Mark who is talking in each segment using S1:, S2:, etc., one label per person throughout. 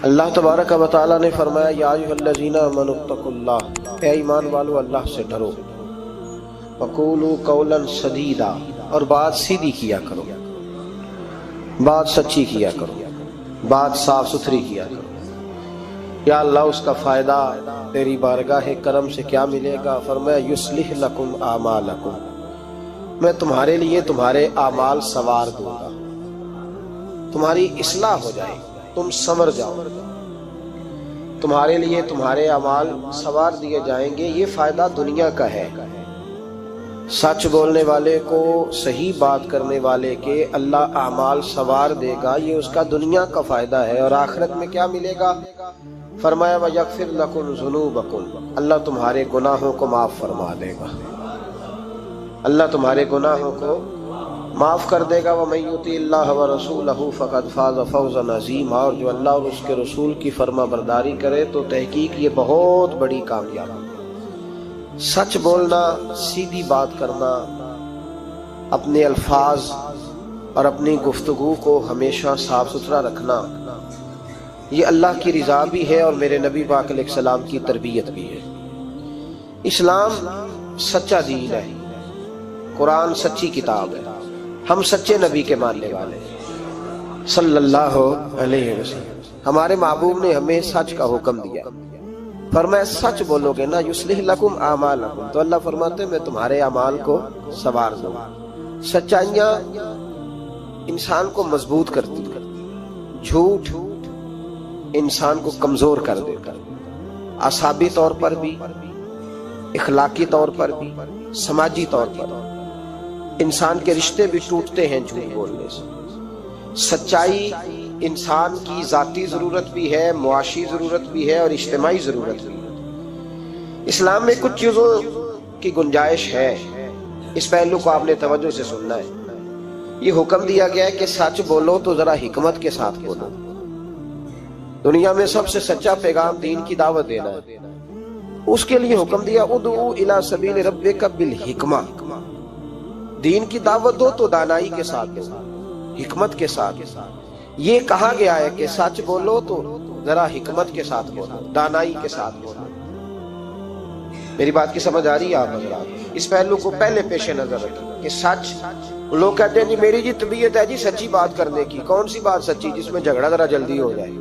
S1: اللہ تبارک و تعالیٰ نے فرمایا یا ایھا الذین آمنوا اتقوا اللہ، اے ایمان والو اللہ سے ڈرو، وقولوا قولا سدیدا، اور بات سیدھی کیا کرو، بات سچی کیا کرو، بات صاف ستھری کیا کرو۔ یا اللہ اس کا فائدہ تیری بارگاہ کرم سے کیا ملے گا؟ فرمایا یصلح لکم اعمالکم، میں تمہارے لیے تمہارے اعمال سنوار دوں گا، تمہاری اصلاح ہو جائے، تم سنور جاؤ، تمہارے لیے تمہارے اعمال سنوار دیے جائیں گے۔ یہ فائدہ دنیا کا ہے، سچ بولنے والے کو، صحیح بات کرنے والے کے اللہ اعمال سنوار دے گا، یہ اس کا دنیا کا فائدہ ہے۔ اور آخرت میں کیا ملے گا؟ فرمایا وَيَغْفِرْ لَكُمْ ذُنُوبَكُمْ، اللہ تمہارے گناہوں کو معاف فرما دے گا، اللہ تمہارے گناہوں کو معاف کر دے گا۔ وَمَن يُطِعِ اللَّهَ وَرَسُولَهُ فَقَدْ فَازَ فَوْزًا عَظِيمًا، اور جو اللہ اور اس کے رسول کی فرما برداری کرے تو تحقیق یہ بہت بڑی کامیابی۔ سچ بولنا، سیدھی بات کرنا، اپنے الفاظ اور اپنی گفتگو کو ہمیشہ صاف ستھرا رکھنا، یہ اللہ کی رضا بھی ہے اور میرے نبی پاک علیہ السلام کی تربیت بھی ہے۔ اسلام سچا دین ہے، قرآن سچی کتاب ہے، ہم سچے نبی کے ماننے والے ہیں صلی اللہ علیہ وسلم۔ ہمارے محبوب نے ہمیں سچ کا حکم دیا، فرمایا سچ بولو گے نا یصلح لکم اعمالکم، تو اللہ فرماتے ہیں میں تمہارے اعمال کو سنوار دوں۔ سچائیاں انسان کو مضبوط کرتی ہیں، جھوٹ انسان کو کمزور کر دیتا ہے، اعصابی طور پر بھی، اخلاقی طور پر بھی، سماجی طور پر۔ انسان کے رشتے بھی ٹوٹتے ہیں جھوٹ بولنے سے۔ سچائی انسان کی ذاتی ضرورت بھی ہے، معاشی ضرورت بھی ہے اور اجتماعی ضرورت بھی ہے۔ اسلام میں کچھ چیزوں کی گنجائش ہے، اس پہلو کو آپ نے توجہ سے سننا ہے۔ یہ حکم دیا گیا ہے کہ سچ بولو تو ذرا حکمت کے ساتھ بولو۔ دنیا میں سب سے سچا پیغام دین کی دعوت دینا ہے، اس کے لیے حکم دیا ادعو الی سبیل ربک بالحکمہ، دین کی دعوت دو تو دانائی کے ساتھ دو، حکمت کے ساتھ۔ یہ کہا گیا ہے کہ سچ بولو تو ذرا حکمت کے ساتھ بولو، دانائی کے ساتھ بولو۔ میری بات کی سمجھ آ رہی ہے آپ حضرات؟ اس پہلو کو پہلے پیش نظر رکھیں کہ سچ، لوگ کہتے ہیں جی میری جی طبیعت ہے جی سچی بات کرنے کی، کون سی بات سچی جس میں جھگڑا ذرا جلدی ہو جائے؟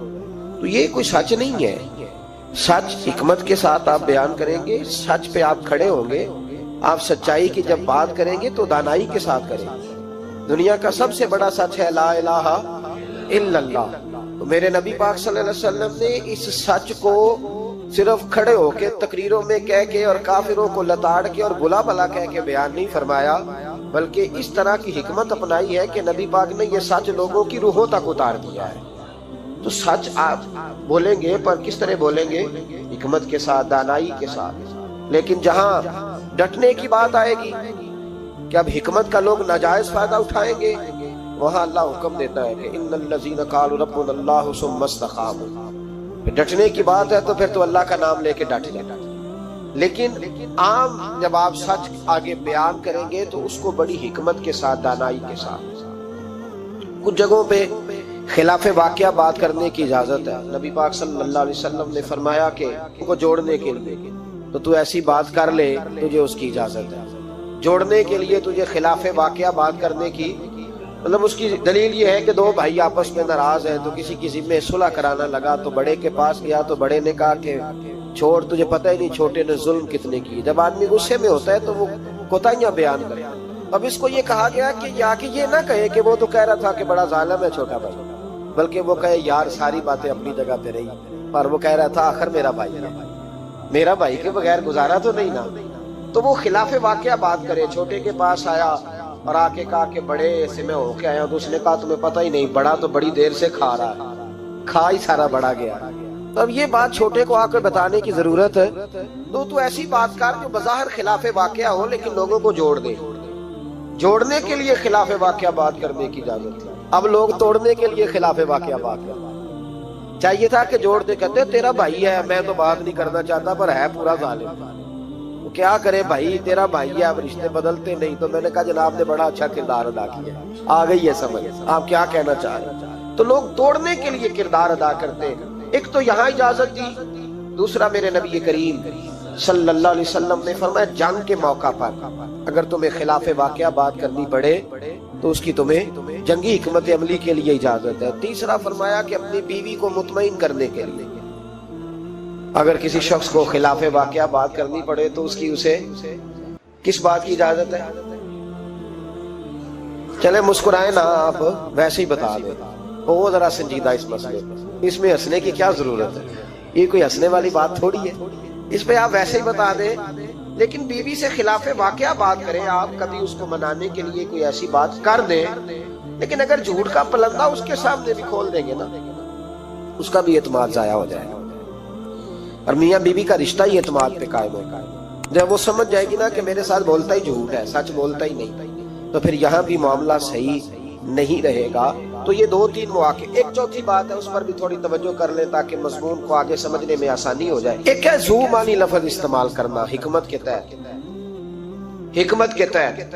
S1: تو یہ کوئی سچ نہیں ہے۔ سچ حکمت کے ساتھ آپ بیان کریں گے، سچ پہ آپ کھڑے ہوں گے، آپ سچائی کی جب بات کریں گے تو دانائی کے ساتھ کریں گے۔ دنیا کا سب سے بڑا سچ ہے لا الہ الا اللہ۔ تو میرے نبی پاک صلی اللہ علیہ وسلم نے اس سچ کو صرف کھڑے ہو کے تقریروں میں کہہ کے اور کافروں کو لتاڑ کے اور بلا بلا کہہ کے بیان نہیں فرمایا، بلکہ اس طرح کی حکمت اپنائی ہے کہ نبی پاک نے یہ سچ لوگوں کی روحوں تک اتار دیا ہے۔ تو سچ آپ بولیں گے پر کس طرح بولیں گے؟ حکمت کے ساتھ، دانائی کے ساتھ۔ لیکن جہاں ڈٹنے کی بات آئے گی کہ اب حکمت کا لوگ ناجائز فائدہ اٹھائیں گے، وہاں اللہ حکم دیتا ہے کہ ان الذین قالوا ربنا اللہ ثم استقاموا۔ ڈٹنے کی بات ہے تو پھر تو اللہ کا نام لے کے ڈٹ جائے۔ لیکن عام جب آپ سچ آگے بیان کریں گے تو اس کو بڑی حکمت کے ساتھ، دانائی کے ساتھ۔ کچھ جگہوں پہ خلاف واقعہ بات کرنے کی اجازت ہے۔ نبی پاک صلی اللہ علیہ وسلم نے فرمایا کہ ان کو جوڑنے کے لیے تو تو ایسی بات کر لے، تجھے اس کی اجازت ہے۔ جوڑنے کے لیے تجھے خلاف واقعہ بات کرنے کی، مطلب اس کی دلیل یہ ہے کہ دو بھائی آپس میں ناراض ہیں تو کسی کسی میں صلح کرانا لگا، تو بڑے کے پاس گیا تو بڑے نے کہا کہ چھوڑ، تجھے پتہ ہی نہیں چھوٹے نے ظلم کتنے کیے۔ جب آدمی غصے میں ہوتا ہے تو وہ کوتاہیاں بیان کرے۔ اب اس کو یہ کہا گیا کہ یہ نہ کہے کہ وہ تو کہہ رہا تھا کہ بڑا ظالم ہے چھوٹا بھائی، بلکہ وہ کہے یار ساری باتیں اپنی جگہ پہ رہی، پر وہ کہہ رہا تھا آخر میرا بھائی ہے، میرا بھائی کے بغیر گزارا تو نہیں نا۔ تو وہ خلاف واقعہ بات کرے، چھوٹے کے پاس آیا اور آ کے کہا کہ بڑے سے میں ہو کے آیا، تو اس نے کہا تمہیں پتہ ہی نہیں، بڑا تو بڑی دیر سے کھا رہا ہے، کھا ہی سارا بڑا گیا۔ تو اب یہ بات چھوٹے کو آ کے بتانے کی ضرورت ہے، تو ایسی بات کر جو بظاہر خلاف واقعہ ہو لیکن لوگوں کو جوڑ دے۔ جوڑنے کے لیے خلاف واقعہ بات کرنے کی اجازت ہے، اب لوگ توڑنے کے لیے خلاف واقعہ بات کرتے۔ چاہیے تھا کہ جوڑ دے، کہتے تیرا بھائی ہے، میں تو بات نہیں کرنا چاہتا پر ہے پورا ظالم، کیا کرے بھائی، تیرا بھائی ہے، اب رشتے بدلتے نہیں۔ تو میں نے کہا جناب نے بڑا اچھا کردار ادا کیا، آ گئی ہے سمجھ آپ کیا کہنا چاہ رہے ہیں۔ تو لوگ توڑنے کے لیے کردار ادا کرتے ہیں، ایک تو یہاں اجازت دی، دوسرا میرے نبی کریم صلی اللہ علیہ وسلم نے فرمایا جنگ کے موقع پر اگر تمہیں خلاف واقعہ بات کرنی پڑے تو اس کی تمہیں جنگی حکمت عملی کے لیے اجازت ہے۔ تیسرا فرمایا کہ اپنی بیوی کو مطمئن کرنے کے لیے اگر کسی شخص کو خلاف واقعہ بات کرنی پڑے تو اس کی اسے کس بات کی اجازت ہے؟ چلے مسکرائیں نا، آپ ویسے ہی بتا دیں، وہ ذرا سنجیدہ اس مسئلے، اس میں ہنسنے کی کیا ضرورت ہے؟ یہ کوئی ہنسنے والی بات تھوڑی ہے، اس پہ آپ ویسے ہی بتا دیں۔ لیکن بیوی سے خلاف واقعہ بات کریں آپ، کبھی اس کو منانے کے لیے کوئی ایسی بات کر دیں، لیکن اگر جھوٹ کا پلندہ اس کے سامنے بھی کھول دیں گے نا، اس کا بھی اعتماد ضائع ہو جائے گا، اور میاں بیوی کا رشتہ ہی اعتماد پہ قائم ہوگا۔ جب وہ سمجھ جائے گی نا کہ میرے ساتھ بولتا ہی جھوٹ ہے، سچ بولتا ہی نہیں، تو پھر یہاں بھی معاملہ صحیح نہیں رہے گا۔ تو یہ دو تین مواقع، ایک چوتھی بات ہے اس پر بھی تھوڑی توجہ کر لیں تاکہ مضمون کو آگے سمجھنے میں آسانی ہو جائے۔ ایک ہے ذو معنی لفظ استعمال کرنا حکمت کے تحت۔ حکمت کے تحت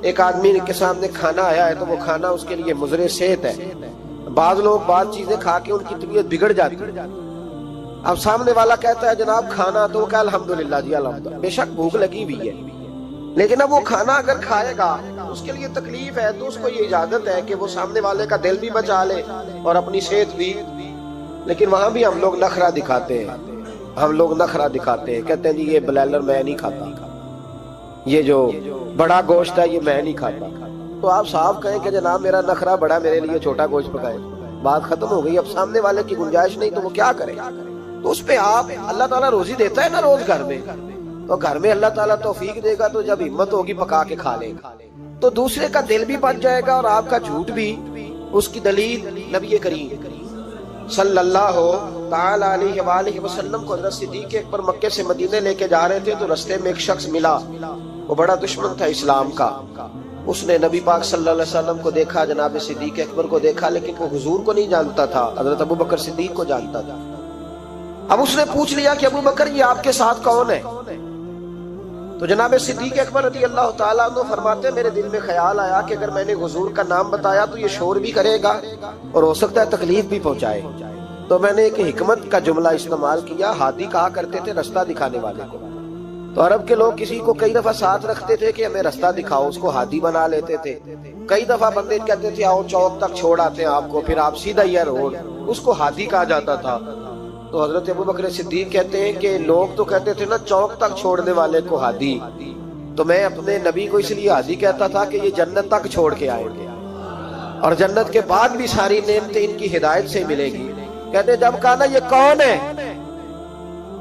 S1: ایک آدمی کے سامنے کھانا آیا ہے تو وہ کھانا اس کے لیے مضر صحت ہے، بعض لوگ بعض چیزیں کھا کے ان کی طبیعت بگڑ جاتی ہے۔ اب سامنے والا کہتا ہے جناب کھانا، تو وہ کہا الحمدللہ جی الحمدللہ، بے شک بھوک لگی ہوئی ہے، لیکن اب وہ کھانا اگر کھائے گا اس کے لیے تکلیف ہے، تو اس کو یہ اجازت ہے کہ وہ سامنے والے کا دل بھی بچا لے اور اپنی صحت بھی۔ لیکن وہاں بھی ہم لوگ نخرہ دکھاتے ہیں، ہم لوگ نخرہ دکھاتے ہیں، کہتے ہیں جی یہ بلائلر میں نہیں کھاتا، یہ جو بڑا گوشت ہے یہ میں نہیں کھاتا۔ تو آپ صاحب کہیں کہ جناب میرا نخرہ بڑا، میرے لیے چھوٹا گوشت پکائے، بات ختم ہو گئی۔ اب سامنے والے کی گنجائش نہیں تو وہ کیا کرے؟ تو اس پہ آپ، اللہ تعالیٰ روزی دیتا ہے نا روز گھر میں، تو گھر میں اللہ تعالیٰ توفیق دے گا تو جب ہمت ہوگی پکا کے کھا لے گا، تو دوسرے کا دل بھی بچ جائے گا اور آپ کا جھوٹ بھی۔ اس کی دلیل نبی کریم صلی اللہ تعالی علیہ وآلہ وسلم کو حضرت صدیق اکبر مکے سے مدینے لے کے جا رہے تھے تو رستے میں ایک شخص ملا، وہ بڑا دشمن تھا اسلام کا۔ اس نے نبی پاک صلی اللہ علیہ وسلم کو دیکھا، جناب صدیق اکبر کو دیکھا، لیکن وہ حضور کو نہیں جانتا تھا، حضرت ابو بکر صدیق کو جانتا تھا۔ اب اس نے پوچھ لیا کہ ابو بکر یہ آپ کے ساتھ کون ہے؟ تو جناب صدیق اکبر رضی اللہ تعالیٰ عنہ فرماتے میرے دل میں خیال آیا کہ اگر میں نے حضور کا نام بتایا تو یہ شور بھی کرے گا اور ہو سکتا ہے تکلیف بھی پہنچائے، تو میں نے ایک حکمت کا جملہ استعمال کیا، ہادی کہا کرتے تھے رستہ دکھانے والے کو۔ تو عرب کے لوگ کسی کو کئی دفعہ ساتھ رکھتے تھے کہ ہمیں رستہ دکھاؤ، اس کو ہادی بنا لیتے تھے۔ کئی دفعہ بندے کہتے تھے آؤ چوک تک چھوڑ آتے ہیں آپ کو، پھر آپ سیدھا یہ روڈ، اس کو ہادی کہا جاتا تھا۔ تو حضرت ابو بکر صدیق کہتے ہیں کہ لوگ تو کہتے تھے نا چوک تک چھوڑنے والے کو ہادی، تو میں اپنے نبی کو اس لیے ہادی کہتا تھا کہ یہ جنت تک چھوڑ کے آئیں گے اور جنت کے بعد بھی ساری نعمتیں ان کی ہدایت سے ملے گی۔ کہتے جب کہا نا یہ کون ہے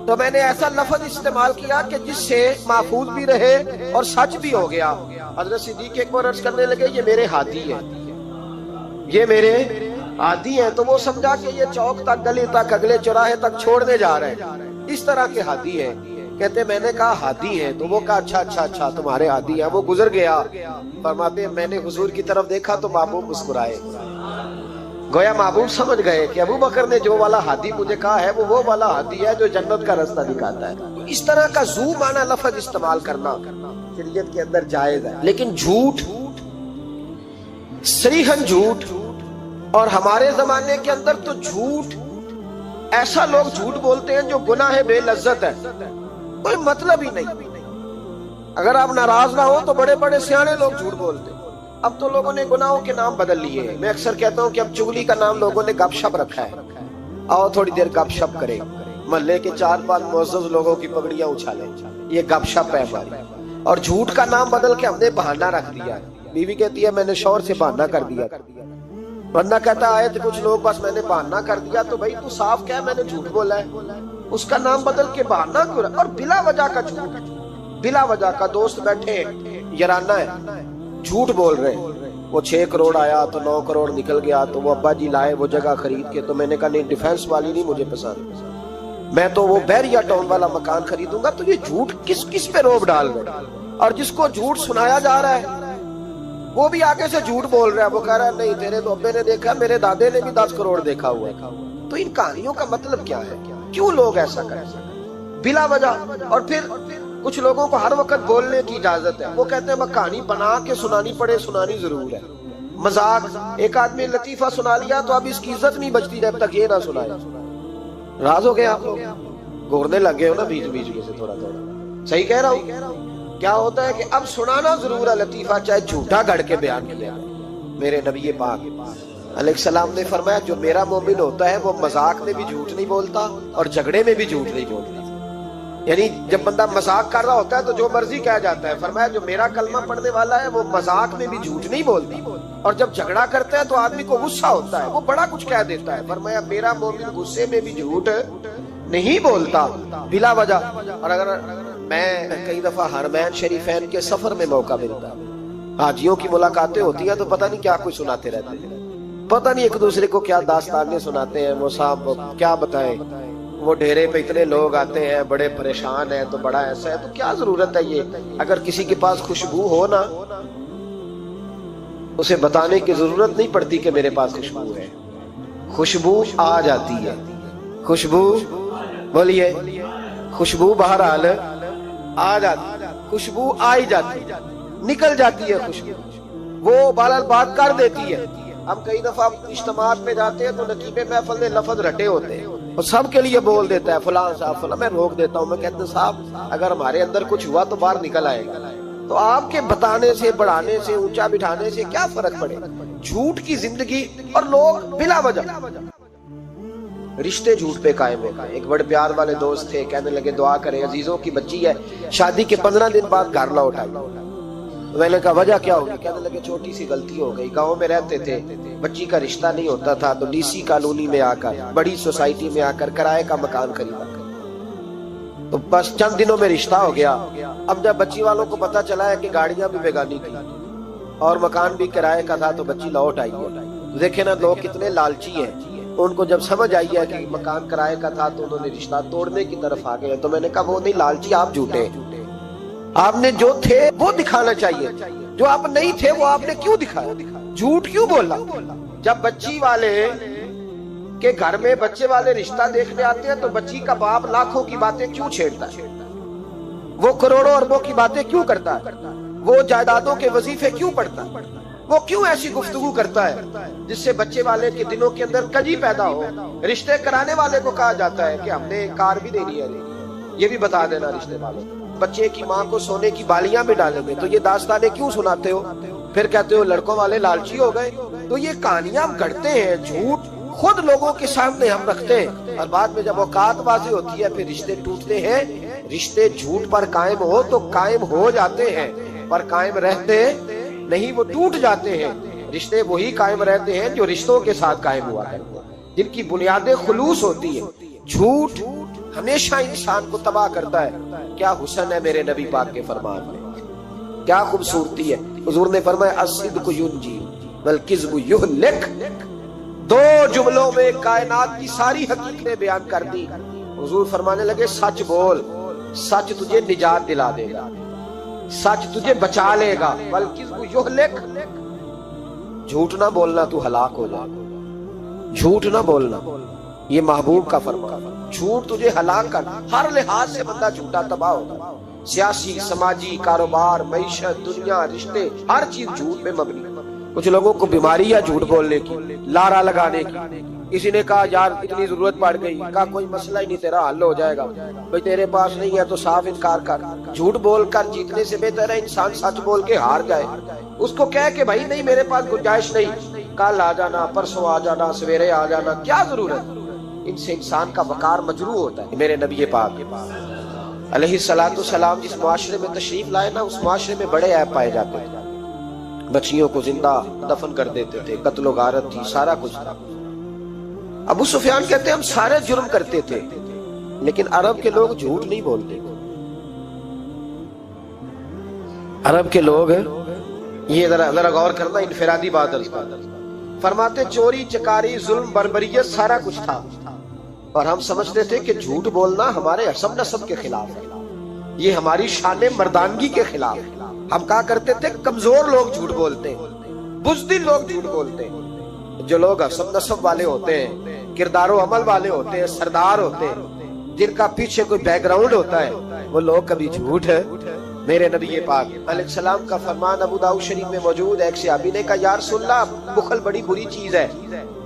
S1: تو میں نے ایسا لفظ استعمال کیا کہ جس سے محفوظ بھی رہے اور سچ بھی ہو گیا۔ حضرت صدیق ایک بار عرض کرنے لگے یہ میرے ہادی ہے، یہ میرے ہادی ہیں، تو وہ سمجھا کہ یہ چوک تک، گلی تک، اگلے چوراہے تک چھوڑنے جا رہے ہیں، اس طرح کے ہادی ہیں۔ کہتے میں نے کہا ہادی ہیں، تو وہ کہا اچھا اچھا اچھا تمہارے ہادی ہیں۔ وہ گزر گیا۔ فرماتے میں نے حضور کی طرف دیکھا تو محبوب مسکرائے، گویا محبوب سمجھ گئے کہ ابو بکر نے جو والا ہادی مجھے کہا ہے وہ والا ہادی ہے جو جنت کا راستہ دکھاتا ہے۔ اس طرح کا ذو معنی لفظ استعمال کرنا شریعت کے اندر جائز ہے، لیکن جھوٹ، صریحاً جھوٹ، اور ہمارے زمانے کے اندر تو جھوٹ، ایسا لوگ جھوٹ بولتے ہیں جو گناہ بے لذت ہے، کوئی مطلب ہی نہیں۔ اگر آپ ناراض نہ ہو تو بڑے بڑے سیانے لوگ جھوٹ بولتے ہیں۔ اب تو لوگوں نے گناہوں کے نام بدل لیے ہیں۔ میں اکثر کہتا ہوں کہ اب چغلی کا نام لوگوں نے گپ شپ رکھا ہے، آؤ تھوڑی دیر گپ شپ کرے، محلے کے 4-5 معزز لوگوں کی پگڑیاں اچھالیں، یہ گپ شپ ہے ہماری۔ اور جھوٹ کا نام بدل کے ہم نے بہانہ رکھ دیا ہے۔ بیوی کہتی ہے میں نے شوہر سے بہانہ کر دیا، ورنہ کہتا آئے تھے کچھ لوگ بس میں نے بہانہ کر دیا، تو بھائی تو صاف کہہ میں نے جھوٹ بولا ہے، اس کا نام بدل کے بہانہ کیوں؟ اور بلا وجہ کا جھوٹ، بلا وجہ کا۔ دوست بیٹھے یارانہ ہے، جھوٹ بول رہے ہیں، وہ 6 کروڑ آیا تو 9 کروڑ نکل گیا، تو وہ ابا جی لائے وہ جگہ خرید کے، تو میں نے کہا نہیں ڈیفینس والی نہیں مجھے پسند، میں تو وہ بیریا ٹاؤن والا مکان خریدوں گا۔ تو یہ جھوٹ کس پہ روب ڈال رہے؟ اور جس کو جھوٹ سنایا جا رہا ہے وہ بھی آگے سے جھوٹ بول رہا ہے، وہ کہہ رہا ہے نہیں تیرے تو ابے نے دیکھا، میرے دادے نے بھی 10 کروڑ دیکھا ہوا ہے۔ تو ان کہانیوں کا مطلب کیا ہے؟ کیوں لوگ ایسا کریں بلا وجہ؟ اور پھر کچھ لوگوں کو ہر وقت بولنے کی اجازت ہے، وہ کہتے ہیں میں کہانی بنا کے سنانی پڑے، سنانی ضرور ہے، مذاق۔ ایک آدمی لطیفہ سنا لیا تو اب اس کی عزت نہیں بچتی جب تک یہ نہ سنائے۔ راز ہو گئے آپ لوگ، گورنے لگ گئے ہو نا بیچ بیچ میں سے تھوڑا تھوڑا. صحیح کہہ رہا ہوں؟ کیا ہوتا ہے کہ اب سنانا ضرور ہے لطیفہ، چاہے جھوٹا گھڑ کے بیان کیا. میرے نبی پاک علیہ السلام نے فرمایا جو میرا مومن ہوتا ہے وہ مذاق میں بھی جھوٹ نہیں بولتا اور جھگڑے میں بھی جھوٹ نہیں بولتا. یعنی جب بندہ مذاق کر رہا ہوتا ہے تو جو مرضی کہہ جاتا ہے. فرمایا جو میرا کلمہ پڑھنے والا ہے وہ مذاق میں بھی جھوٹ نہیں بولتا، اور جب جھگڑا کرتا ہے تو آدمی کو غصہ ہوتا ہے، وہ بڑا کچھ کہہ دیتا ہے. فرمایا میرا مومن غصے میں بھی جھوٹ نہیں بولتا بلا وجہ. اور اگر میں کئی دفعہ حرمین شریفین کے سفر میں موقع ملتا ہے، حاجیوں کی ملاقاتیں ہوتی ہیں تو پتہ نہیں کیا کوئی سناتے رہتے ہیں، پتہ نہیں ایک دوسرے کو کیا داستانیں سناتے ہیں. وہ صاحب کیا بتائیں، وہ ڈھیرے پہ اتنے لوگ آتے ہیں، بڑے پریشان ہیں، تو بڑا ایسا ہے. تو کیا ضرورت ہے یہ، اگر کسی کے پاس خوشبو ہو نا اسے بتانے کی ضرورت نہیں پڑتی کہ میرے پاس خوشبو ہے. خوشبو آ جاتی ہے، خوشبو بولیے، خوشبو بہرحال آ جاتی، خوشبو آئی جاتی، نکل جاتی ہے خوشبو، وہ بہرحال بات کر دیتی ہے. ہم کئی دفعہ اجتماعات میں جاتے ہیں تو نقیب محفل نے لفظ رٹے ہوتے ہیں اور سب کے لیے بول دیتا ہے فلاں صاحب فلاں. میں روک دیتا ہوں، میں کہتا ہوں صاحب اگر ہمارے اندر کچھ ہوا تو باہر نکل آئے گا. تو آپ کے بتانے سے، بڑھانے سے، اونچا بٹھانے سے کیا فرق پڑے. جھوٹ کی زندگی، اور لوگ بلا وجہ رشتے جھوٹ پہ قائم ہو گئے. ایک بڑے پیار والے دوست تھے، کہنے لگے دعا کریں، عزیزوں کی بچی ہے، شادی کے 15 دن بعد گھر لوٹ آئی. میں نے کہا وجہ کیا ہوگی؟ کہنے لگے چھوٹی سی غلطی ہو گئی، گاؤں میں رہتے تھے، بچی کا رشتہ نہیں ہوتا تھا تو ڈی سی کالونی میں آ کر، بڑی سوسائٹی میں آ کر کرائے کا مکان خریدا، تو بس چند دنوں میں رشتہ ہو گیا. اب جب بچی والوں کو پتا چلا ہے کہ گاڑیاں بھی بیگانی تھی اور مکان بھی کرائے کا تھا تو بچی لوٹ آئی ہے. دیکھیں نا لوگ کتنے لالچی ہیں. ان کو جب سمجھ آئی ہے کہ مکان کرائے کا تھا تو انہوں نے رشتہ توڑنے کی طرف آ گئے. تو میں نے کہا وہ نہیں لالچی، آپ جھوٹے. آپ نے جو تھے وہ دکھانا چاہیے، جو آپ نہیں تھے وہ آپ نے کیوں دکھایا، جھوٹ کیوں بولا. جب بچی والے کے گھر میں بچے والے رشتہ دیکھنے آتے ہیں تو بچی کا باپ لاکھوں کی باتیں کیوں چھیڑتا ہے، وہ کروڑوں اربوں کی باتیں کیوں کرتا ہے، وہ جائیدادوں کے وظیفے کیوں پڑھتا ہے، وہ کیوں ایسی گفتگو کرتا ہے جس سے بچے والے کے دلوں کے اندر کجی پیدا ہو. رشتے کرانے والے کو کہا جاتا ہے کہ ہم نے کار بھی دینی ہے، یہ بھی بتا دینا رشتے والوں کو. بچے کی ماں کو سونے کی بالیاں میں ڈالیں گے تو یہ داستانیں کیوں سناتے ہو، پھر کہتے ہو لڑکوں والے لالچی ہو گئے. تو یہ کہانیاں ہم گڑھتے ہیں، جھوٹ خود لوگوں کے سامنے ہم رکھتے ہیں، اور بعد میں جب اوقات بازی ہوتی ہے پھر رشتے ٹوٹتے ہیں. رشتے جھوٹ پر قائم ہو تو قائم ہو جاتے ہیں، پر قائم رہتے نہیں، وہ ٹوٹ جاتے ہیں. رشتے وہی قائم رہتے ہیں جو رشتوں کے ساتھ قائم ہوا ہے، جن کی بنیادیں خلوص ہوتی ہیں. جھوٹ ہمیشہ انسان کو تباہ کرتا ہے. کیا حسن ہے میرے نبی پاک کے فرمان میں، کیا خوبصورتی ہے. حضور نے فرمایا الصدق ینجی والکذب یہلک. 2 جملوں میں کائنات کی ساری حقیقتیں بیان کر دی. حضور فرمانے لگے سچ بول، سچ تجھے نجات دلا دے گا، سچ تجھے بچا لے گا. والکذب یہلک، جھوٹ نہ بولنا تو ہلاک ہو جائے، جھوٹ نہ بولنا، یہ محبوب کا فرمان. جھوٹ تجھے ہلاک کر، ہر لحاظ سے بندہ جھوٹا تباہ ہوگا. سیاسی، سماجی، کاروبار، معیشت، دنیا، رشتے، ہر چیز جھوٹ پہ مبنی. کچھ لوگوں کو بیماری ہے جھوٹ بولنے کی، لارا لگانے کی. کسی نے کہا یار اتنی ضرورت پڑ گئی، کہا کوئی مسئلہ ہی نہیں، تیرا حل ہو جائے گا. بھئی تیرے پاس نہیں ہے تو صاف انکار کر. جھوٹ بول کر جیتنے سے بہتر ہے انسان سچ بول کے ہار جائے. اس کو کہہ کہ بھائی نہیں میرے پاس گنجائش نہیں، کل آ جانا، پرسوں آ جانا، سویرے آ جانا، کیا ضرورت. ان سے انسان کا وقار مجروح ہوتا ہے. میرے نبی پاک علیہ السلام جس معاشرے میں تشریف لائے نا، اس معاشرے میں بڑے عیب پائے جاتے تھے. بچیوں کو زندہ دفن کر دیتے تھے، قتل و غارت تھی، سارا کچھ تھا. ابو سفیان کہتے ہیں ہم سارے جرم کرتے تھے لیکن عرب کے لوگ جھوٹ نہیں بولتے. عرب کے لوگ، یہ ذرا غور کرنا، انفرادی بات عرض کرتا. فرماتے چوری چکاری ظلم بربریت سارا کچھ تھا، اور ہم سمجھتے تھے کہ جھوٹ بولنا ہمارے حسب نسب کے خلاف ہے، یہ ہماری شان مردانگی کے خلاف ہے. ہم کہا کرتے تھے کمزور لوگ جھوٹ بولتے ہیں، بزدل لوگ جھوٹ بولتے ہیں. جو لوگ حسب نسب والے ہوتے ہیں، کردار و عمل والے ہوتے ہیں، سردار ہوتے ہیں، جن کا پیچھے کوئی بیک گراؤنڈ ہوتا ہے، وہ لوگ کبھی جھوٹ ہے. میرے نبی پاک علیہ السلام کا فرمان ابو داؤد شریف میں موجود ہے. ایک صحابی نے کہا یا رسول اللہ بخل بڑی بری چیز ہے،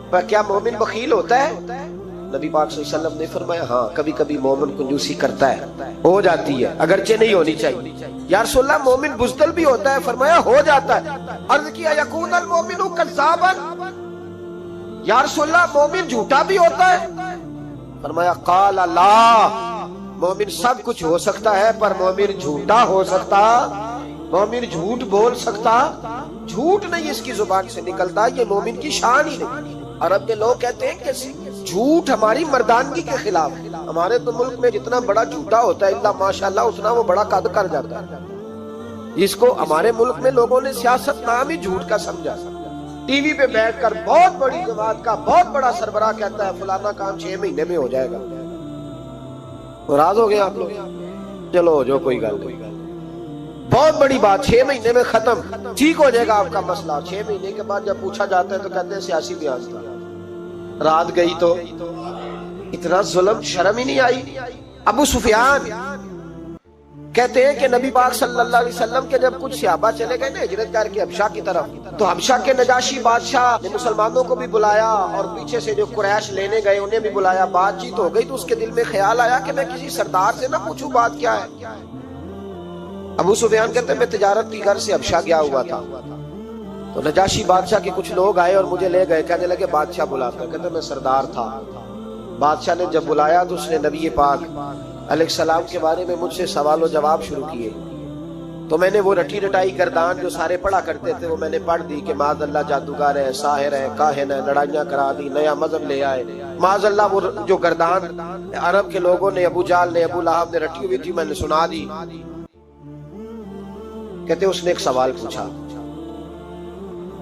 S1: پر کیا مومن بخیل ہوتا ہے؟ نبی پاک صلی اللہ علیہ وسلم نے فرمایا ہاں کبھی کبھی مومن کنجوسی کرتا ہے، ہو جاتی ہے، اگرچہ نہیں ہونی چاہیے۔ یا رسول اللہ مومن بزدل بھی ہوتا ہے؟ فرمایا ہو جاتا ہے۔ عرض کیا یکون المومن کذابا، یا رسول اللہ مومن جھوٹا بھی ہوتا ہے؟ فرمایا قال لا، مومن سب کچھ ہو سکتا ہے پر مومن جھوٹا ہو سکتا، مومن جھوٹ بول سکتا، جھوٹ نہیں اس کی زبان سے نکلتا، یہ مومن کی شان ہی نہیں۔ عرب کے لوگ کہتے ہیں کہ جھوٹ ہماری مردانگی کے خلاف ہے۔ ہمارے تو ملک میں جتنا بڑا جھوٹا ہوتا ہے اللہ ماشاءاللہ اتنا وہ بڑا قد کر جاتا ہے۔ اس کو ہمارے ملک میں لوگوں نے سیاست نام ہی جھوٹ کا سمجھا۔ ٹی وی پہ بیٹھ کر بہت بڑی جماعت کا بہت بڑا سربراہ کہتا ہے فلانا کام 6 مہینے میں ہو جائے گا۔ ناراض ہو گئے آپ لوگ؟ چلو جو کوئی گل نہیں، بہت بڑی بات، 6 مہینے میں ختم، ٹھیک ہو جائے گا آپ کا مسئلہ۔ 6 مہینے کے بعد جب پوچھا جاتا ہے تو کہتے ہیں سیاسی بیان تھا، رات گئی تو اتنا ظلم، شرم ہی نہیں آئی۔ ابو سفیان کہتے ہیں کہ نبی پاک صلی اللہ علیہ وسلم کے جب کچھ صحابہ چلے گئے نا ہجرت کر کے حبشہ کی طرف، تو حبشہ کے نجاشی بادشاہ نے مسلمانوں کو بھی بلایا اور پیچھے سے جو قریش لینے گئے انہیں بھی بلایا۔ بات چیت ہو گئی تو اس کے دل میں خیال آیا کہ میں کسی سردار سے نہ پوچھوں بات کیا ہے۔ ابو سفیان کہتے ہیں میں تجارت کی غرض سے حبشہ گیا ہوا تھا، تو نجاشی بادشاہ کے کچھ لوگ آئے اور مجھے لے گئے، کہنے لگے بادشاہ بلاتا ہے۔ کہتے میں سردار تھا، بادشاہ نے جب بلایا تو اس نے نبی پاک علیہ السلام کے بارے میں مجھ سے سوال و جواب شروع کیے، تو میں نے وہ رٹی رٹائی گردان جو سارے پڑھا کرتے تھے وہ میں نے پڑھ دی کہ معاذ اللہ جادوگر ہے، ساحر ہے، کاہن ہے، لڑائیاں کرا دی، نیا مذہب لے آئے، معاذ اللہ۔ وہ جو گردان عرب کے لوگوں نے، ابو جہل نے، ابو لہب نے رٹی ہوئی تھی میں نے سنا دی۔ کہتے اس نے ایک سوال پوچھا،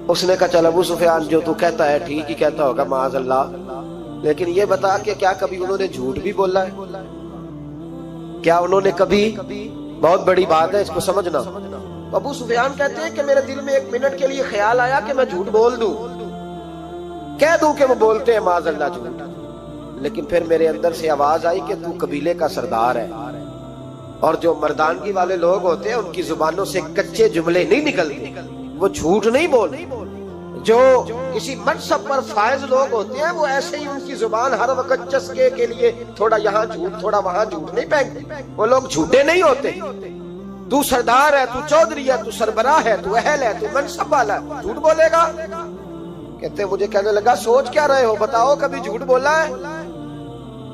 S1: اس نے کہا چل ابو سفیان جو تو کہتا ہے ٹھیک ہی کہتا ہوگا معاذ اللہ، لیکن یہ بتا کہ کیا کبھی انہوں نے جھوٹ بھی بولا ہے؟ کیا انہوں نے کبھی، بہت بڑی بات ہے اس کو سمجھنا۔ ابو سفیان کہتے ہیں کہ میرے دل میں 1 منٹ کے لیے خیال آیا کہ میں جھوٹ بول دوں، کہہ دوں کہ وہ بولتے ہیں معاذ اللہ جھوٹ، لیکن پھر میرے اندر سے آواز آئی کہ تو قبیلے کا سردار ہے، اور جو مردانگی والے لوگ ہوتے ہیں ان کی زبانوں سے کچے جملے نہیں نکلتے، وہ جھوٹ نہیں بولتے۔ جو کسی منصب پر فائز لوگ ہوتے ہیں وہ ایسے ہی ان کی زبان ہر وقت چسکے کے لیے تھوڑا یہاں جھوٹ تھوڑا وہاں جھوٹ نہیں پھینکتے، وہ لوگ جھوٹے نہیں ہوتے۔ تو سردار ہے، تو چودھری ہے، تو سربراہ ہے، تو اہل ہے، تو منصب والا ہے، جھوٹ بولے گا؟ کہتے ہیں مجھے کہنے لگا سوچ کیا رہے ہو، بتاؤ کبھی جھوٹ بولا ہے؟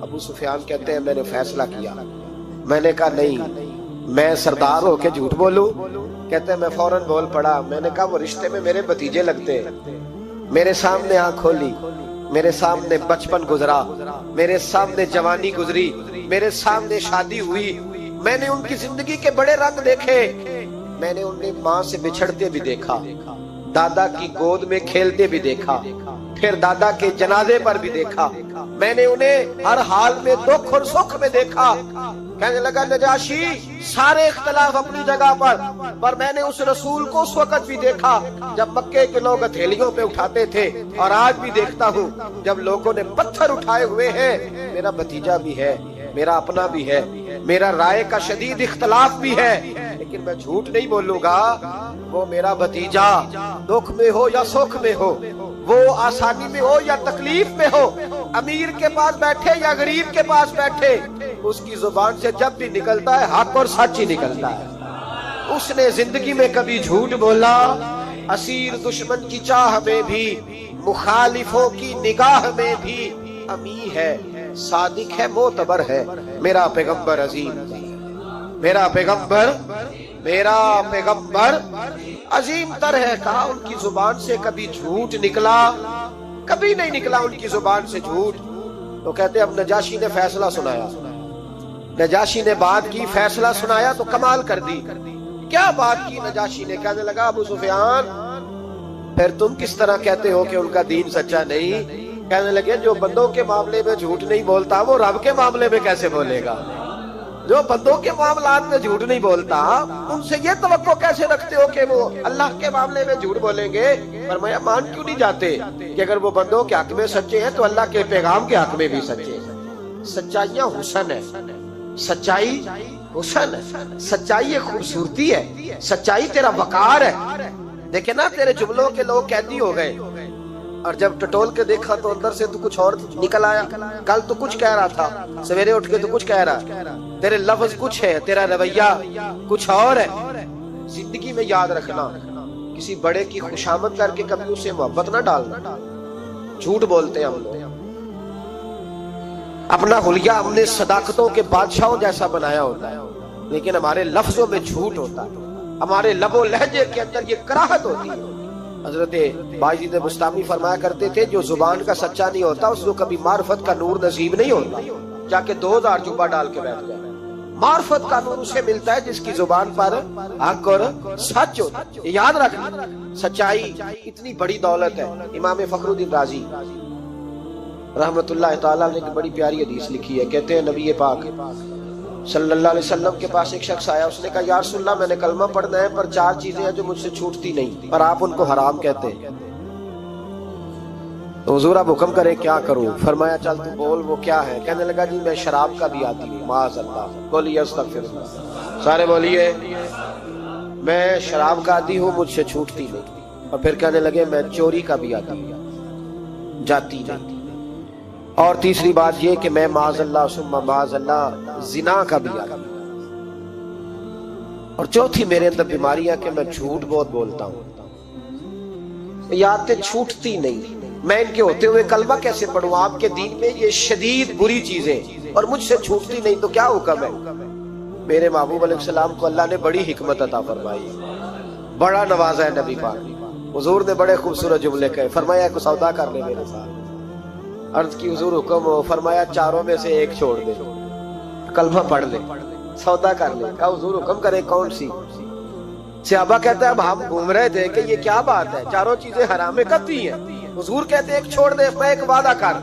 S1: ابو سفیان کہتے ہیں میں نے فیصلہ کیا، میں نے کہا نہیں میں سردار ہو کے جھوٹ بولوں؟ کہتے ہیں میں فوراً بول پڑا، میں نے کہا وہ رشتے میں میرے بھتیجے لگتے ہیں، میرے سامنے آنکھ کھولی، میرے سامنے بچپن گزرا، میرے سامنے جوانی گزری، میرے سامنے شادی ہوئی، میں نے ان کی زندگی کے بڑے رنگ دیکھے، میں نے انہیں ماں سے بچھڑتے بھی دیکھا، دادا کی گود میں کھیلتے بھی دیکھا، پھر دادا کے جنازے پر بھی دیکھا، میں نے انہیں ہر حال میں دکھ اور سکھ میں دیکھا۔ کہنے لگا نجاشی سارے اختلاف اپنی جگہ پر میں نے اس رسول کو اس وقت بھی دیکھا جب مکے کے لوگ ہتھیلیوں پہ اٹھاتے تھے، اور آج بھی دیکھتا ہوں جب لوگوں نے پتھر اٹھائے ہوئے ہیں۔ میرا بھتیجا بھی ہے، میرا اپنا بھی ہے، میرا رائے کا شدید اختلاف بھی ہے، لیکن میں جھوٹ نہیں بولوں گا۔ وہ میرا بھتیجا دکھ میں ہو یا سکھ میں ہو، وہ آسانی میں ہو یا تکلیف میں ہو، امیر کے پاس بیٹھے یا غریب کے پاس بیٹھے، اس کی زبان سے جب بھی نکلتا ہے حق اور سچ ہی نکلتا ہے۔ اس نے زندگی میں کبھی جھوٹ بولا؟ اسیر دشمن کی چاہ میں بھی، مخالفوں کی نگاہ میں بھی امی ہے، صادق ہے، معتبر ہے، میرا پیغمبر عظیم، میرا پیغمبر عظیم تر ہے۔ کہا ان کی زبان سے کبھی جھوٹ نکلا؟ کبھی نہیں نکلا ان کی زبان سے جھوٹ۔ تو کہتے اب نجاشی نے فیصلہ سنایا، نجاشی نے بات کی، فیصلہ سنایا تو کمال کر دی۔ کیا بات کی نجاشی نے؟ کہنے لگا ابو سفیان پھر تم کس طرح کہتے ہو کہ ان کا دین سچا نہیں؟ کہنے لگے جو بندوں کے معاملے میں جھوٹ نہیں بولتا وہ رب کے معاملے میں کیسے بولے گا؟ جو بندوں کے معاملات میں جھوٹ نہیں بولتا ان سے یہ توقع کیسے رکھتے ہو کہ وہ اللہ کے معاملے میں جھوٹ بولیں گے؟ فرمایا مان کیوں نہیں جاتے کہ اگر وہ بندوں کے حق میں سچے ہیں تو اللہ کے پیغام کے حق میں بھی سچے ہیں۔ سچائیاں حسن ہے، سچائی حسن ہے، سچائی ایک خوبصورتی ہے، سچائی تیرا وقار ہے۔ دیکھیں نا تیرے جملوں کے لوگ قیدی ہو گئے، اور جب ٹٹول کے دیکھا تو اندر سے تو کچھ اور نکل آیا. کل تو کچھ کہہ رہا تھا, سویرے اٹھ کے تو کچھ کہہ رہا, تیرے لفظ کچھ ہے, تیرا رویہ کچھ اور ہے. زندگی میں یاد رکھنا, کسی بڑے کی خوشامد کر کے کبھی اسے محبت نہ ڈالنا. جھوٹ بولتے ہیں ہم لوگ, اپنا حلیہ ہم نے صداقتوں کے بادشاہوں جیسا بنایا ہوتا ہے, لیکن ہمارے لفظوں میں جھوٹ ہوتا ہے, ہمارے لب و لہجے کے اندر یہ کراہت ہوتی ہے. حضرت باجید بستامی فرمایا کرتے تھے, جو زبان کا سچا نہیں ہوتا اس کو کبھی معرفت کا نور نصیب نہیں ہوتا. جا کے 2000 جوبہ ڈال کے بیٹھ جائے. معرفت کا نور اسے ملتا ہے جس کی زبان پر حق اور سچ ہوتا ہے. یاد رکھنا, سچائی اتنی بڑی دولت ہے. امام فخر الدین رازی رحمت اللہ تعالیٰ نے ایک بڑی پیاری حدیث لکھی ہے. کہتے ہیں نبی پاک صلی اللہ علیہ وسلم کے پاس ایک شخص آیا, اس نے کہا یا رسول اللہ میں نے کلمہ پڑھنا ہے پر 4 چیزیں ہیں جو مجھ سے چھوٹتی نہیں اور آپ ان کو حرام کہتے ہیں. تو حضور آپ حکم کریں کیا کروں؟ فرمایا چل تو بول وہ کیا ہے. کہنے لگا جی میں شراب کا بھی عادی ہوں. معاذ اللہ. بولیے استغفر اللہ, سارے بولیے میں شراب کا عادی ہوں, مجھ سے چھوٹتی نہیں. اور پھر کہنے لگے میں چوری کا بھی عادی ہوں, جاتی نہیں. اور تیسری بات یہ کہ میں معاذ اللہ ثم معاذ اللہ زنا کا بھی عادی ہوں. اور چوتھی میرے اندر بیماری ہے کہ میں جھوٹ بہت بولتا ہوں. یہ عادتیں چھوٹتی نہیں. میں ان کے ہوتے ہوئے کلمہ کیسے پڑھوں؟ آپ کے دین میں یہ شدید بری چیزیں اور مجھ سے چھوٹتی نہیں, تو کیا حکم ہے؟ میرے محبوب علیہ السلام کو اللہ نے بڑی حکمت عطا فرمائی, بڑا نوازا ہے نبی پاک. حضور نے بڑے خوبصورت جملے کہے. فرمایا کو سودا کر لے میرے ساتھ. عرض کی حضور حکم ہو. فرمایا 4 میں سے ایک چھوڑ دے, کلمہ پڑھ لے, سودا کر لے. کہا حضور حکم کرے کون سی؟ صحابہ کہتے ہیں اب ہم گھوم رہے تھے کہ یہ کیا بات ہے, 4 چیزیں حرام قطعی ہیں. حضور کہتے ہیں ایک چھوڑ دے. میں ایک وعدہ کر.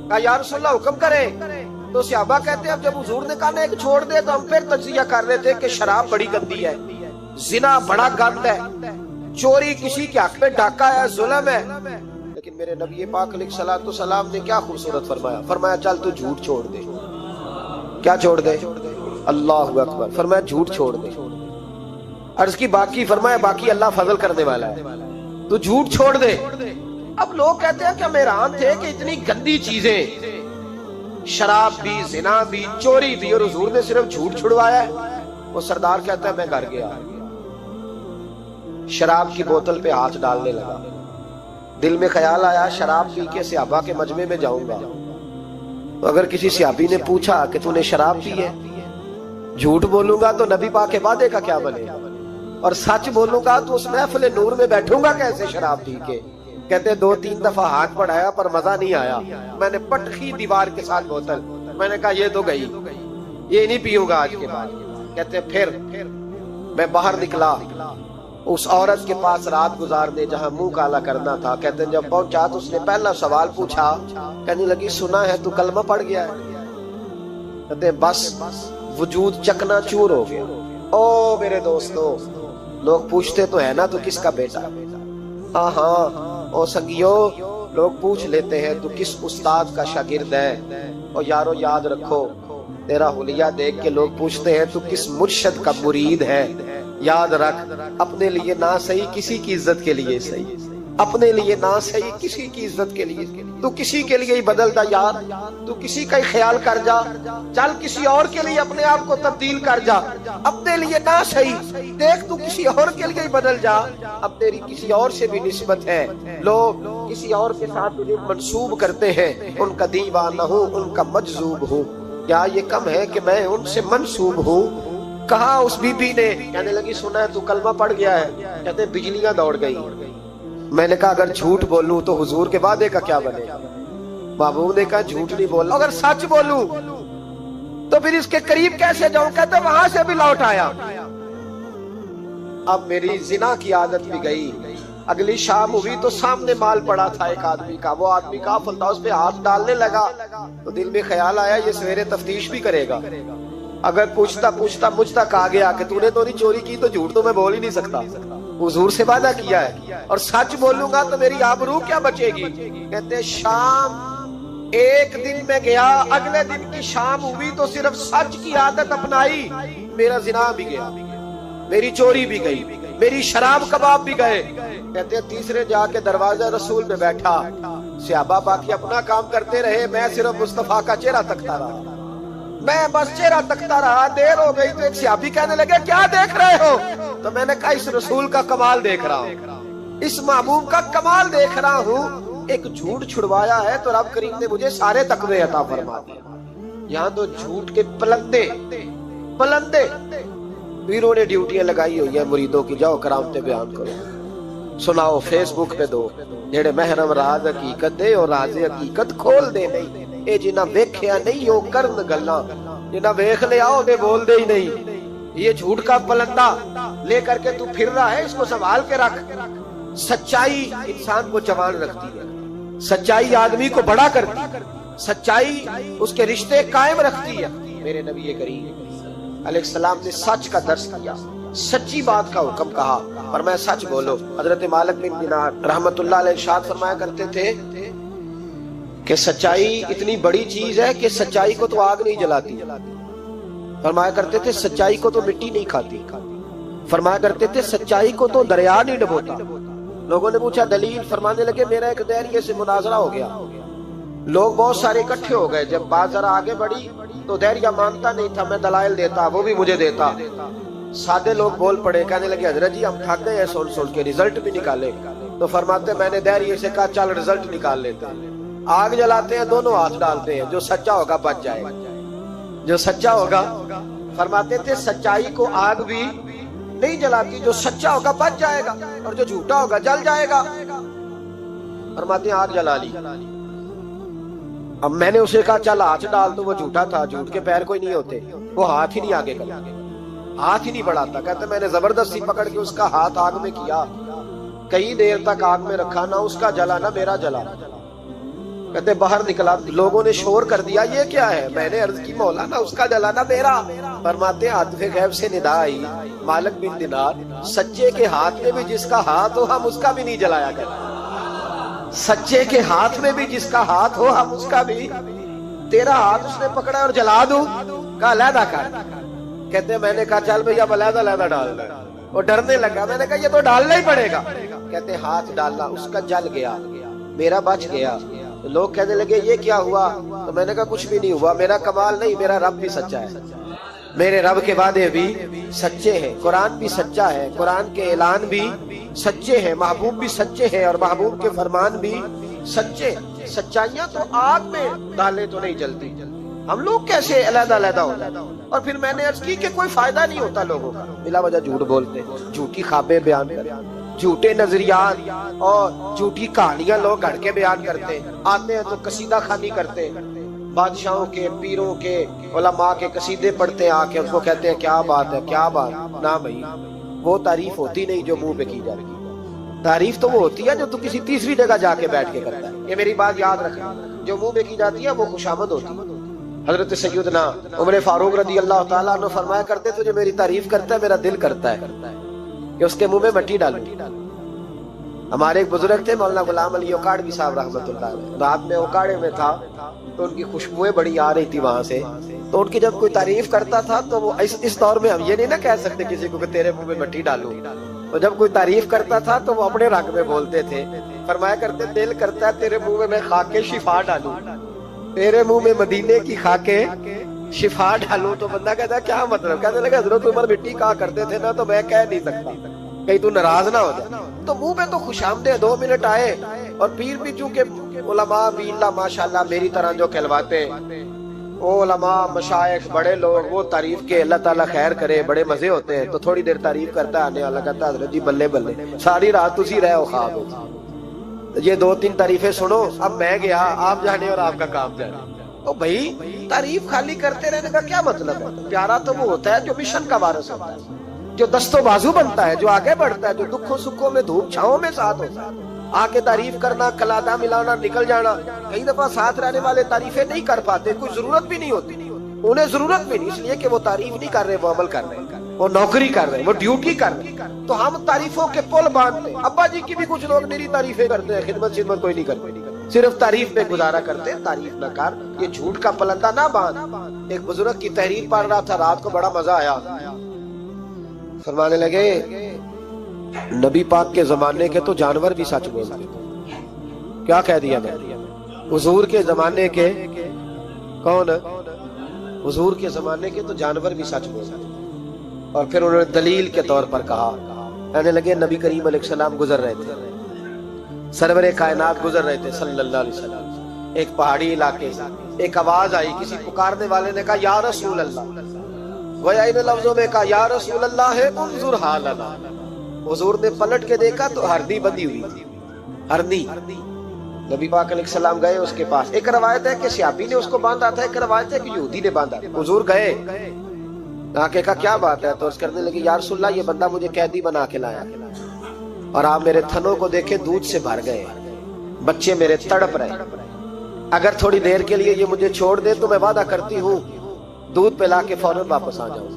S1: کہا یا رسول اللہ حکم کرے. تو صحابہ کہتے ہیں اب جب حضور نے کہا نا ایک چھوڑ دے تو ہم پھر تجزیہ کر رہے تھے کہ شراب بڑی گندی ہے, زنا بڑا گند ہے, چوری کسی کے حق میں ڈاکہ ہے, ظلم ہے. لیکن میرے نبی پاک علیہ الصلوۃ والسلام نے کیا خوبصورت فرمایا. فرمایا چل تو جھوٹ چھوڑ دے. کیا چھوڑ دے؟ اللہ اکبر. فرمایا جھوٹ چھوڑ دے. عرض کی باقی؟ فرمایا باقی اللہ فضل کرنے والا ہے, تو جھوٹ چھوڑ دے. اب لوگ کہتے ہیں کہ ہم حیران تھے کہ اتنی گندی چیزیں, شراب بھی, زنا بھی, چوری بھی, اور حضور نے صرف جھوٹ چھڑوایا ہے. وہ سردار کہتا ہے میں گھر گیا, شراب کی بوتل پہ ہاتھ ڈالنے لگا. دل میں خیال آیا شراب پی کے صحابہ کے مجمع میں جاؤں گا, تو اگر کسی صحابی نے پوچھا کہ تو نے شراب پی ہے, جھوٹ بولوں گا تو نبی پاک کے وعدے کا کیا بنے گا, اور سچ بولوں گا تو اس محفل نور میں بیٹھوں گا کیسے شراب پی کے. کہتے 2-3 دفعہ ہاتھ بڑھایا پر مزہ نہیں آیا. میں نے پٹخی دیوار کے ساتھ بوتل, میں نے کہا یہ تو گئی, یہ نہیں پیوں گا آج کے بعد. کہتے پھر میں باہر نکلا اس عورت کے پاس رات گزارنے جہاں منہ کالا کرنا تھا. کہتے ہیں جب پہنچا تو اس نے پہلا سوال پوچھا, کہنے لگی سنا ہے تو کلمہ پڑھ گیا ہے. کہتے ہیں بس وجود چکنا چور ہو گیا. او میرے دوستو, لوگ پوچھتے تو ہے نا تو کس کا بیٹا؟ ہاں ہاں او سنگیو, لوگ پوچھ لیتے ہیں تو کس استاد کا شاگرد ہے. اور یارو یاد رکھو تیرا حلیہ دیکھ کے لوگ پوچھتے ہیں تو کس مرشد کا مرید ہے. یاد رکھ اپنے لیے نہ صحیح کسی کی عزت کے لیے صحیح, اپنے لیے نہ صحیح کسی کی عزت کے لیے. تو کسی کے لیے ہی بدل جا یار, تو کسی کا ہی خیال کر جا, چل کسی اور کے لیے اپنے آپ کو تبدیل کر جا. اپنے لیے نہ صحیح دیکھ تو کسی اور کے لیے ہی بدل جا. اب تیری کسی اور سے بھی نسبت ہے, لوگ کسی اور کے ساتھ تجھے منسوب کرتے ہیں. ان کا دیوانہ ہوں, ان کا مجذوب ہوں. کیا یہ کم ہے کہ میں ان سے منسوب ہوں؟ کہا اس بی بی نے, کہنے لگی سنا ہے تو کلمہ پڑھ گیا ہے. کہتے بجلیاں دوڑ گئی. میں نے کہا اگر جھوٹ بولوں تو حضور کے وعدے کا کیا بنے گا؟ محبوب نے کہا جھوٹ نہیں بولنا, اگر سچ بولوں تو پھر اس کے قریب کیسے جاؤں؟ کہتے وہاں سے بھی لوٹ آیا. اب میری زنا کی عادت بھی گئی. اگلی شام ہوئی تو سامنے مال پڑا تھا ایک آدمی کا, وہ آدمی کافل تھا, اس پہ ہاتھ ڈالنے لگا تو دل میں خیال آیا یہ سویرے تفتیش بھی کرے گا. اگر پوچھتا پوچھتا مجھ تک آ گیا کہ تو نے تو نہیں چوری کی, تو جھوٹ تو میں بول ہی نہیں سکتا. حضور سے وعدہ کیا ہے اور سچ بولوں گا تو میری آبرو کیا بچے گی. کہتے شام ایک دن میں گیا, اگلے دن کی شام ہوئی تو صرف سچ کی عادت اپنائی. میرا زنا بھی گیا, میری چوری بھی گئی, میری شراب کباب بھی گئے. کہتے ہیں تیسرے جا کے دروازہ رسول میں بیٹھا، صحابہ باقی اپنا کام کرتے رہے، میں صرف مصطفیٰ کا چہرہ تکتا رہا، میں بس چہرہ تکتا رہا۔ دیر ہو گئی تو ایک صحابی کہنے لگے کیا دیکھ رہے ہو؟ تو میں نے کہا اس رسول کا کمال دیکھ رہا ہوں، اس محبوب کا کمال دیکھ رہا ہوں۔ ایک جھوٹ چھڑوایا ہے تو رب کریم نے مجھے سارے تقوی عطا فرما دیا۔ یہاں تو جھوٹ کے پلندے پیروں نے ڈیوٹیاں لگائی ہوئی ہیں مریدوں کی، جاؤ کرامتیں بیان کرو، سناؤ، فیس بک پہ دو، جڑے محرم راز حقیقت دے اور راز حقیقت کھول دے نہیں، اے جنہ ویکھیا نہیں او کرن گلاں، جنہ ویکھ لیا او دے بول دے ہی نہیں۔ یہ جھوٹ کا پلندہ لے کر کے تو پھر رہا ہے، اس کو سنبھال کے رکھ۔ سچائی انسان کو جوان رکھتی ہے، سچائی آدمی کو بڑا کرتی ہے، سچائی اس کے رشتے قائم رکھتی ہے۔ میرے نبی کریم علیہ السلام نے سچ کا درس کیا، سچی بات کا حکم کہا، فرمایا سچ بولو۔ حضرت مالک بن دینار رحمت اللہ علیہ ارشاد فرمایا کرتے تھے کہ سچائی اتنی بڑی چیز ہے کہ سچائی کو تو آگ نہیں جلاتی، فرمایا کرتے تھے سچائی کو تو مٹی نہیں کھاتی، فرمایا کرتے تھے سچائی کو تو دریا نہیں ڈبوتا۔ لوگوں نے پوچھا دلیل، فرمانے لگے میرا ایک دہریے سے مناظرہ ہو گیا، لوگ بہت سارے اکٹھے ہو گئے، جب بات ذرا آگے بڑھی تو دہریہ مانتا نہیں تھا، میں دلائل دیتا، وہ بھی مجھے دیتا۔ سادے لوگ بول پڑے، کہنے لگے حضرت جی ہم تھک گئے ہیں سن کے، ریزلٹ بھی نکالے۔ تو فرماتے میں نے دہریے سے کہا چل ریزلٹ نکال لیتے ہیں۔ آگ جلاتے ہیں، دونوں ہاتھ ڈالتے ہیں، جو سچا ہوگا بچ جائے گا، جو سچا ہوگا۔ فرماتے تھے سچائی کو آگ بھی نہیں جلاتی، جو سچا ہوگا بچ جائے گا اور جو جھوٹا ہوگا جل جائے گا۔ فرماتے ہیں آگ جلا لی، اب میں نے اسے کہا چل ہاتھ ڈال، تو وہ جھوٹا تھا، جھوٹ کے پیر کوئی نہیں ہوتے، وہ ہاتھ ہی نہیں آگے کرتا، ہاتھ ہی نہیں بڑھاتا۔ کہتے میں نے زبردستی پکڑ کے اس کا ہاتھ آگ میں کیا، کئی دیر تک آگ میں رکھا، نہ اس کا جلا نہ میرا جلا۔ کہتے باہر نکلا، لوگوں نے شور کر دیا یہ کیا ہے؟ میں نے عرض کی مولا نہ اس کا جلا نہ میرا۔ فرماتے عاطف غیب سے ندا آئی، مالک بن دینار سچے کے ہاتھ میں بھی جس کا ہاتھ ہو ہم اس کا بھی نہیں جلایا کرتے، سچے کے ہاتھ میں بھی جس کا ہاتھ ہو ہم اس کا بھی۔ تیرا ہاتھ اس نے پکڑا اور جلا دوں، کہا علیحدہ کر۔ کہتے میں نے کہا چل بھئی اب علیحدہ علیحدہ ڈال دے، وہ ڈرنے لگا، میں نے کہا یہ تو ڈالنا ہی پڑے گا۔ کہتے ہاتھ ڈالا، اس کا جل گیا، میرا بچ گیا۔ لوگ کہنے لگے یہ کیا ہوا؟ تو میں نے کہا کچھ بھی نہیں ہوا، میرا کمال نہیں، میرا رب بھی سچا ہے، میرے رب کے وعدے بھی سچے ہیں، قرآن بھی سچا ہے، قرآن کے اعلان بھی سچے ہیں، محبوب بھی سچے ہیں اور محبوب کے فرمان بھی سچے۔ سچائیاں تو آگ میں ڈالے تو نہیں جلتی، ہم لوگ کیسے علیحدہ علیحدہ ہو جاتے۔ اور پھر میں نے عرض کی کہ کوئی فائدہ نہیں ہوتا لوگوں کا، بلا وجہ جھوٹ بولتے، جھوٹی خوابیں بیان کرتے، جھوٹے نظریات اور جھوٹی کہانیاں لوگ گھڑ کے بیان کرتے، آتے ہیں تو قصیدہ خوانی کرتے، بادشاہوں کے، پیروں کے، علماء کے قصیدے پڑھتے ہیں، آ کے ان کو کہتے ہیں کیا بات ہے، کیا بات نہ بھائی، وہ تعریف ہوتی نہیں جو منہ پہ کی جائے گی، تعریف تو وہ ہوتی ہے جو تو کسی تیسری جگہ جا کے بیٹھ کے کرتا ہے۔ یہ میری بات یاد رکھنا، جو منہ پہ کی جاتی ہے وہ خوشامد ہوتی ہے۔ حضرت سیدنا عمر فاروق رضی اللہ تعالیٰ عنہ فرمایا کرتے تھے جو میری تعریف کرتا ہے میرا دل کرتا ہے کہ اس کے منہ میں مٹی ڈالوں۔ ہمارے ایک بزرگ تھے مولانا غلام علی اوکاڑوی صاحب رحمۃ اللہ علیہ، رات میں اوکاڑے میں تھا تو ان کی خوشبوئیں بڑی آ رہی تھی وہاں سے، تو ان کی جب کوئی تعریف کرتا تھا تو وہ اس دور میں ہم یہ نہیں نہ کہہ سکتے کسی کو کہ تیرے منہ میں مٹی ڈالوں، تو جب کوئی تعریف کرتا تھا تو وہ اپنے رنگ میں بولتے تھے، فرمایا کرتے دل کرتا ہے تیرے منہ میں خاک شفا ڈالوں، تیرے منہ میں مدینے کی خاک شفا ڈالوں۔ تو بندہ کہتا ہے کیا مطلب؟ کہنے لگا حضرت عمر مٹی کہا کرتے تھے نا، تو میں کہہ نہیں سکتا کہیں تو ناراض نہ ہو جائے، تو منہ پہ تو خوشامدے 2 منٹ آئے۔ اور پیر بھی چونکہ علماء بھی اللہ ماشاءاللہ میری طرح جو کہلواتے، وہ علماء مشائخ بڑے لوگ وہ تعریف کے اللہ تعالیٰ خیر کرے بڑے مزے ہوتے ہیں، تو تھوڑی دیر تعریف کرتا ہے، آنے والا کہتا ہے حضرت جی بلے بلے ساری رات اسی رہے ہو خواب ہو۔ یہ 2-3 تعریفیں سنو، اب میں گیا آپ جانے اور آپ کا کام جانے۔ تو بھائی تعریف خالی کرتے رہنے کا کیا مطلب ہے؟ پیارا تو وہ ہوتا ہے جو مشن کا وارث ہوتا ہے، جو دست و بازو بنتا ہے، جو آگے بڑھتا ہے، جو دکھوں سکھوں میں دھوپ چھاؤں میں ساتھ ہوتا ہے۔ آ کے تعریف کرنا، کلادہ ملانا، نکل جانا، کئی دفعہ ساتھ رہنے والے تعریفیں نہیں کر پاتے، کوئی ضرورت بھی نہیں ہوتی، انہیں ضرورت بھی نہیں، اس لیے کہ وہ تعریف نہیں کر رہے، وہ عمل کر رہے ہیں، وہ نوکری کر رہے ہیں، وہ ڈیوٹی کر رہے ہیں۔ تو ہم تعریفوں کے پل باندھتے ہیں، ابا جی کی بھی کچھ لوگ میری تعریفیں کرتے ہیں، خدمت کوئی نہیں کرتے، صرف تعریف پہ گزارا کرتے ہیں، تعریف نہ کر، یہ جھوٹ کا پلندہ نہ باندھ۔ ایک بزرگ کی تحریر پڑھ رہا تھا، رات کو بڑا مزہ آیا، فرمانے لگے نبی پاک کے زمانے کے تو جانور بھی سچ بولتے تھے. کیا کہہ دیا میں؟ حضور کے زمانے کے کون؟ حضور کے زمانے کے تو جانور بھی سچ بولتے تھے. اور پھر انہوں نے دلیل کے طور پر کہا، کہنے لگے نبی کریم علیہ السلام گزر رہے تھے، سرور کائنات گزر رہے تھے صلی اللہ علیہ وسلم، ایک پہاڑی علاقے سے ایک آواز آئی، کسی پکارنے والے نے کہا یا رسول اللہ، ویا ان لفظوں میں کہا یا رسول اللہ انظر حالنا. حضور نے پلٹ کے دیکھا تو ہرنی بندھی ہوئی تھی، ہرنی. نبی پاک علیہ السلام گئے اس کے پاس. ایک روایت ہے کہ صحابی نے اس کو باندھا تھا، ایک روایت ہے کہ یہودی نے باندھا. حضور گئے، آ کے کہا کیا بات ہے؟ تو اس کرنے لگی یا رسول اللہ یہ بندہ مجھے قیدی بنا کے لایا اور آپ میرے تھنوں کو دیکھیں دودھ سے بھر گئے، بچے میرے تڑپ رہے، اگر تھوڑی دیر کے لیے یہ مجھے چھوڑ دے تو میں وعدہ کرتی ہوں دودھ پلا کے فوراً واپس آ جاؤں.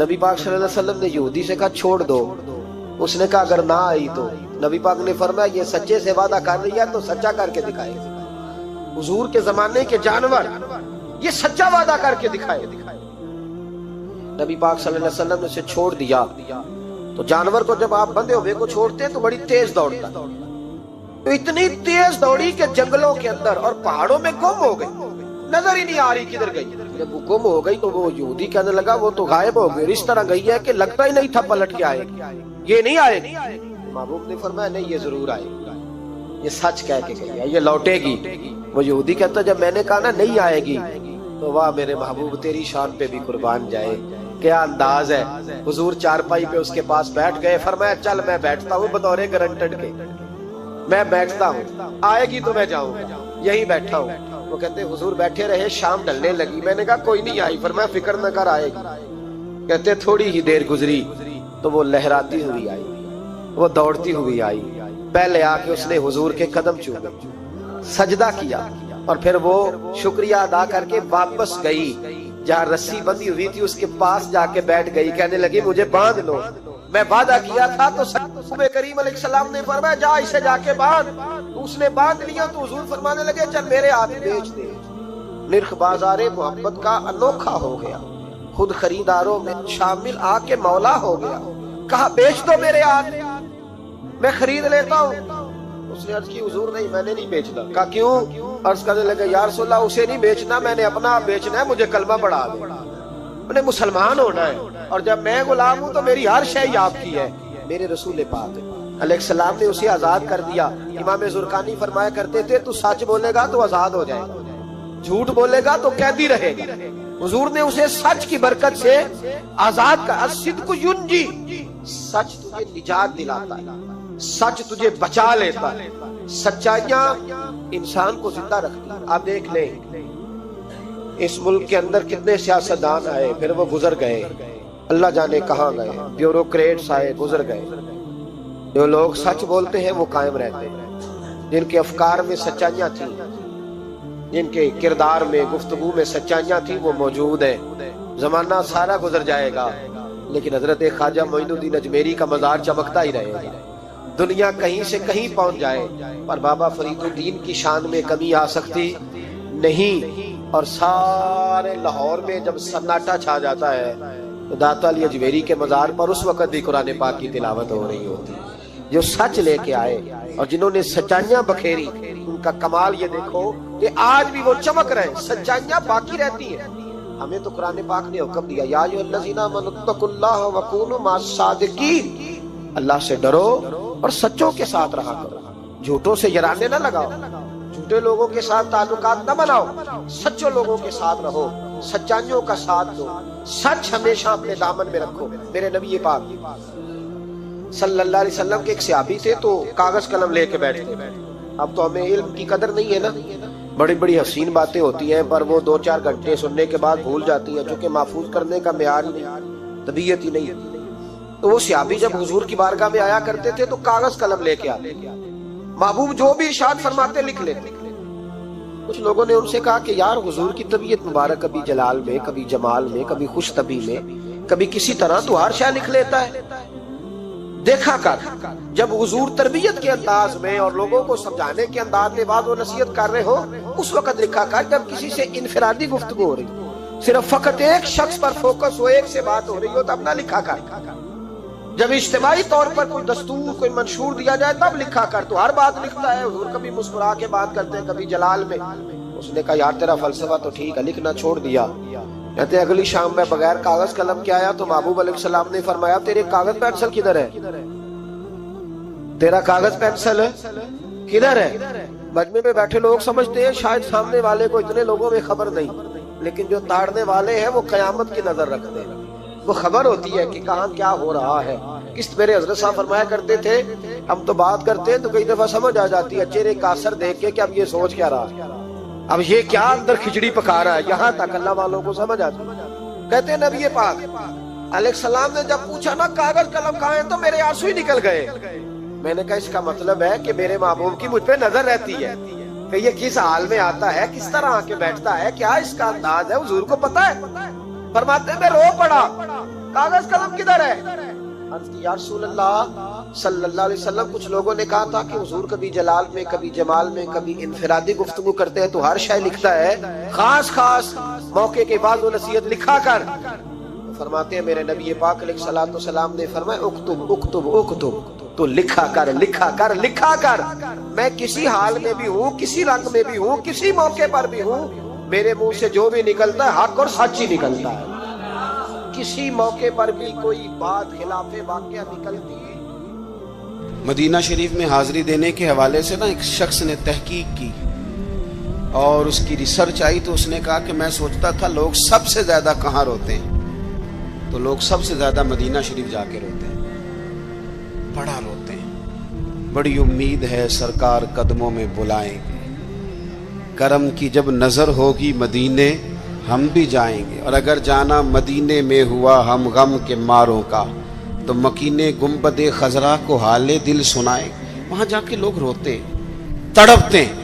S1: نبی پاک صلی اللہ علیہ وسلم نے یہودی سے کہا چھوڑ دو. اس نے کہا اگر نہ آئی تو؟ نبی پاک نے فرمایا یہ سچے سے وعدہ کر رہی ہے تو سچا کر کے دکھائے. حضور کے زمانے کے جانور یہ سچا وعدہ کر کے دکھائے. نبی پاک صلی اللہ علیہ وسلم نے اسے چھوڑ دیا. تو جانور کو جب آپ بندھے ہوئے کو چھوڑتے ہیں تو بڑی تیز دوڑتا، تو اتنی تیز دوڑی کہ جنگلوں کے اندر اور پہاڑوں میں گم ہو گئی، نظر ہی نہیں آ رہی کدھر گئی. جب وہ گم ہو گئی تو وہ یہودی کہنے لگا وہ تو غائب ہو گئی، اس طرح گئی ہے کہ لگتا ہی نہیں تھا پلٹ کے آئے گی، یہ نہیں آئے گی. محبوب نے فرمایا نہیں یہ ضرور آئے گی، یہ سچ کہہ کے گئی ہے، یہ لوٹے گی. وہ یہودی کہتا جب میں نے کہا نا نہیں آئے گی تو واہ میرے محبوب تیری شان پہ بھی قربان جائے، کیا انداز ہے. حضور چارپائی پہ اس کے پاس بیٹھ گئے، فرمایا چل میں بیٹھتا ہوں بطور گارنٹڈ کے، میں بیٹھتا ہوں، آئے گی تو میں جاؤں گا، یہی بیٹھا ہوں. وہ کہتے حضور بیٹھے رہے، شام ڈھلنے لگی، میں نے کہا کوئی نہیں آئی. فرمایا فکر نہ کر آئے گی. کہتے تھوڑی ہی دیر گزری تو وہ لہراتی ہوئی آئی، وہ دوڑتی ہوئی آئی. پہلے آ کے اس نے حضور کے قدم چومے، سجدہ کیا، اور پھر وہ شکریہ ادا کر کے واپس گئی جہاں رسی بندھی ہوئی تھی اس کے پاس جا کے بیٹھ گئی. کہنے لگی مجھے باندھ لو، میں وعدہ کیا تھا. تو نبی کریم علیہ السلام نے فرمایا جا اسے جا کے باندھ. اس نے باندھ لیا تو حضور فرمانے لگے چل میرے ہاتھ بیچ دے. نرخ بازار محبت کا انوکھا ہو گیا، خود خریداروں میں شامل آ کے مولا ہو گیا. کہا بیچ دو میرے ہاتھ، میں خرید لیتا ہوں. اس نے عرض کی حضور نہیں میں نے نہیں بیچنا. کہا کیوں؟ عرض کرنے لگے یا رسول اللہ اسے نہیں بیچنا، میں نے اپنا بیچنا ہے، مجھے کلمہ پڑھا دے، میں نے مسلمان ہونا ہے، اور جب میں غلام ہوں تو میری ہر شے آپ کی ہے. میرے رسول پاک علیہ السلام نے اسے آزاد کر دیا. امام زرقانی فرمایا کرتے تھے تو سچ بولے گا تو آزاد ہو جائے گا، جھوٹ بولے گا تو قیدی رہے گا. حضور نے اسے سچ کی برکت سے آزاد کر. الصدق ینجی، سچ تجھے نجات دلاتا ہے، سچ تجھے بچا لیتا ہے. سچائیاں انسان کو زندہ رکھتی ہیں. آپ دیکھ لیں اس ملک کے اندر کتنے سیاستدان آئے پھر وہ گزر گئے، اللہ جانے کہاں گئے، بیوروکریٹس آئے گزر گئے. جو لوگ سچ بولتے ہیں وہ قائم رہتے ہیں، جن کے افکار میں سچائیاں تھیں، جن کے کردار میں گفتگو میں سچائیاں تھیں وہ موجود ہیں. زمانہ سارا گزر جائے گا لیکن حضرت خواجہ معین الدین اجمیری کا مزار چمکتا ہی رہے گا. دنیا کہیں سے کہیں پہنچ جائے پر بابا فرید الدین کی شان میں کمی آ سکتی نہیں. اور سارے لاہور میں جب سناٹا چھا جاتا ہے تو داتا علی اجمیری کے مزار پر اس وقت بھی قرآن پاک کی تلاوت ہو رہی ہوتی. جو سچ لے کے آئے اور جنہوں نے سچائیاں بکھیری ان کا کمال یہ دیکھو کہ آج بھی وہ چمک رہے، سچائیاں باقی رہتی ہیں. ہمیں تو قرآن پاک نے حکم دیا یا ایھا الذین آمنوا اتقوا اللہ وکونوا مع الصادقین، اللہ سے ڈرو اور سچوں کے ساتھ رہا کرو، جھوٹوں سے یرانے نہ لگاؤ، جھوٹے لوگوں کے ساتھ تعلقات نہ بناؤ، سچوں لوگوں کے ساتھ رہو، سچائیوں کا ساتھ دو، سچ ہمیشہ اپنے دامن میں رکھو. میرے نبی پاک صلی اللہ علیہ وسلم کے ایک صحابی تھے تو کاغذ قلم لے کے بیٹھتے. اب تو ہمیں علم کی قدر نہیں ہے نا، بڑی بڑی حسین باتیں ہوتی ہیں پر وہ 2-4 گھنٹے سننے کے بعد بھول جاتی ہیں، چونکہ محفوظ کرنے کا معیار ہی نہیں، طبیعت ہی نہیں. تو وہ صحابی جب حضور کی بارگاہ میں آیا کرتے تھے تو کاغذ قلم لے کے آتے، محبوب جو بھی ارشاد فرماتے لکھ لیتے. کچھ لوگوں نے ان سے کہا کہ یار حضور کی طبیعت مبارک کبھی جلال میں، کبھی جمال میں، کبھی خوش طبی میں، کبھی کسی طرح تو ہر شے لکھ لیتا ہے، دیکھا کر. جب حضور تربیت کے انداز میں اور لوگوں کو سمجھانے کے انداز میں بات و نصیحت کر رہے ہو اس وقت لکھا کر. جب کسی سے انفرادی گفتگو ہو رہی، صرف فقط ایک شخص پر فوکس ہو، ایک سے بات ہو رہی ہو تو اپنا لکھا کر. جب اجتماعی طور پر کوئی دستور کوئی منشور دیا جائے تب لکھا کر، تو ہر بات لکھتا ہے حضور، کبھی مسکرا کے بات کرتے ہیں کبھی جلال میں۔ اس نے کہا یار تیرا فلسفہ تو ٹھیک ہے، لکھنا چھوڑ دیا۔ کہتے ہیں اگلی شام میں بغیر کاغذ قلم کے آیا تو محبوب علیہ السلام نے فرمایا تیرے کاغذ پینسل کدھر ہے؟ تیرا کاغذ پینسل کدھر ہے؟ مجمع میں بیٹھے لوگ سمجھتے ہیں شاید سامنے والے کو اتنے لوگوں میں خبر نہیں، لیکن جو تاڑنے والے ہیں وہ قیامت کی نظر رکھتے ہیں، وہ خبر ہوتی ہے کہ کہاں کیا ہو رہا ہے۔ کس میرے حضرت صاحب فرمایا کرتے تھے ہم تو بات کرتے ہیں تو کئی دفعہ سمجھ آ جاتی ہے چہرے کا اثر دیکھ کے کہ اب یہ سوچ کیا رہا ہے، اب یہ کیا اندر کھچڑی پکا رہا ہے، یہاں تک اللہ والوں کو سمجھ آتی ہے۔ کہتے ہیں نبی پاک علیہ السلام نے جب پوچھا نا کاغذ قلم کہاں ہے تو میرے آنسو ہی نکل گئے۔ میں نے کہا اس کا مطلب ہے کہ میرے محبوب کی مجھ پہ نظر رہتی ہے کہ یہ کس حال میں آتا ہے، کس طرح آ کے بیٹھتا ہے، کیا اس کا انداز ہے، حضور کو پتا ہے۔ فرماتے میں رو پڑا، کاغذ قلم کدھر ہے؟ عرض کی یا رسول اللہ صلی اللہ علیہ وسلم، کچھ لوگوں نے کہا تھا کہ حضور کبھی جلال میں کبھی جمال میں کبھی انفرادی گفتگو کرتے ہیں تو ہر شے لکھتا ہے، خاص خاص موقع کے بعد وہ نصیحت لکھا کر۔ فرماتے ہیں میرے نبی پاک علیہ الصلوۃ والسلام نے فرمایا اکتب اکتب اکتب، تو لکھا کر لکھا کر لکھا کر، میں کسی حال میں بھی ہوں، کسی رنگ میں بھی ہوں، کسی موقع پر بھی ہوں، میرے منہ سے جو بھی نکلتا ہے حق اور سچ ہی نکلتا ہے۔ کسی موقع پر بھی کوئی بات خلاف واقعہ نکلتی۔
S2: مدینہ شریف میں حاضری دینے کے حوالے سے نا ایک شخص نے تحقیق کی اور اس کی ریسرچ آئی تو اس نے کہا کہ میں سوچتا تھا لوگ سب سے زیادہ کہاں روتے ہیں، تو لوگ سب سے زیادہ مدینہ شریف جا کے روتے ہیں، بڑا روتے ہیں۔ بڑی امید ہے سرکار قدموں میں بلائیں گے، کرم کی جب نظر ہوگی مدینے ہم بھی جائیں گے، اور اگر جانا مدینے میں ہوا ہم غم کے ماروں کا تو مکینے گنبد خضرا کو حال دل سنائے۔ وہاں جا کے لوگ روتے تڑپتے ہیں۔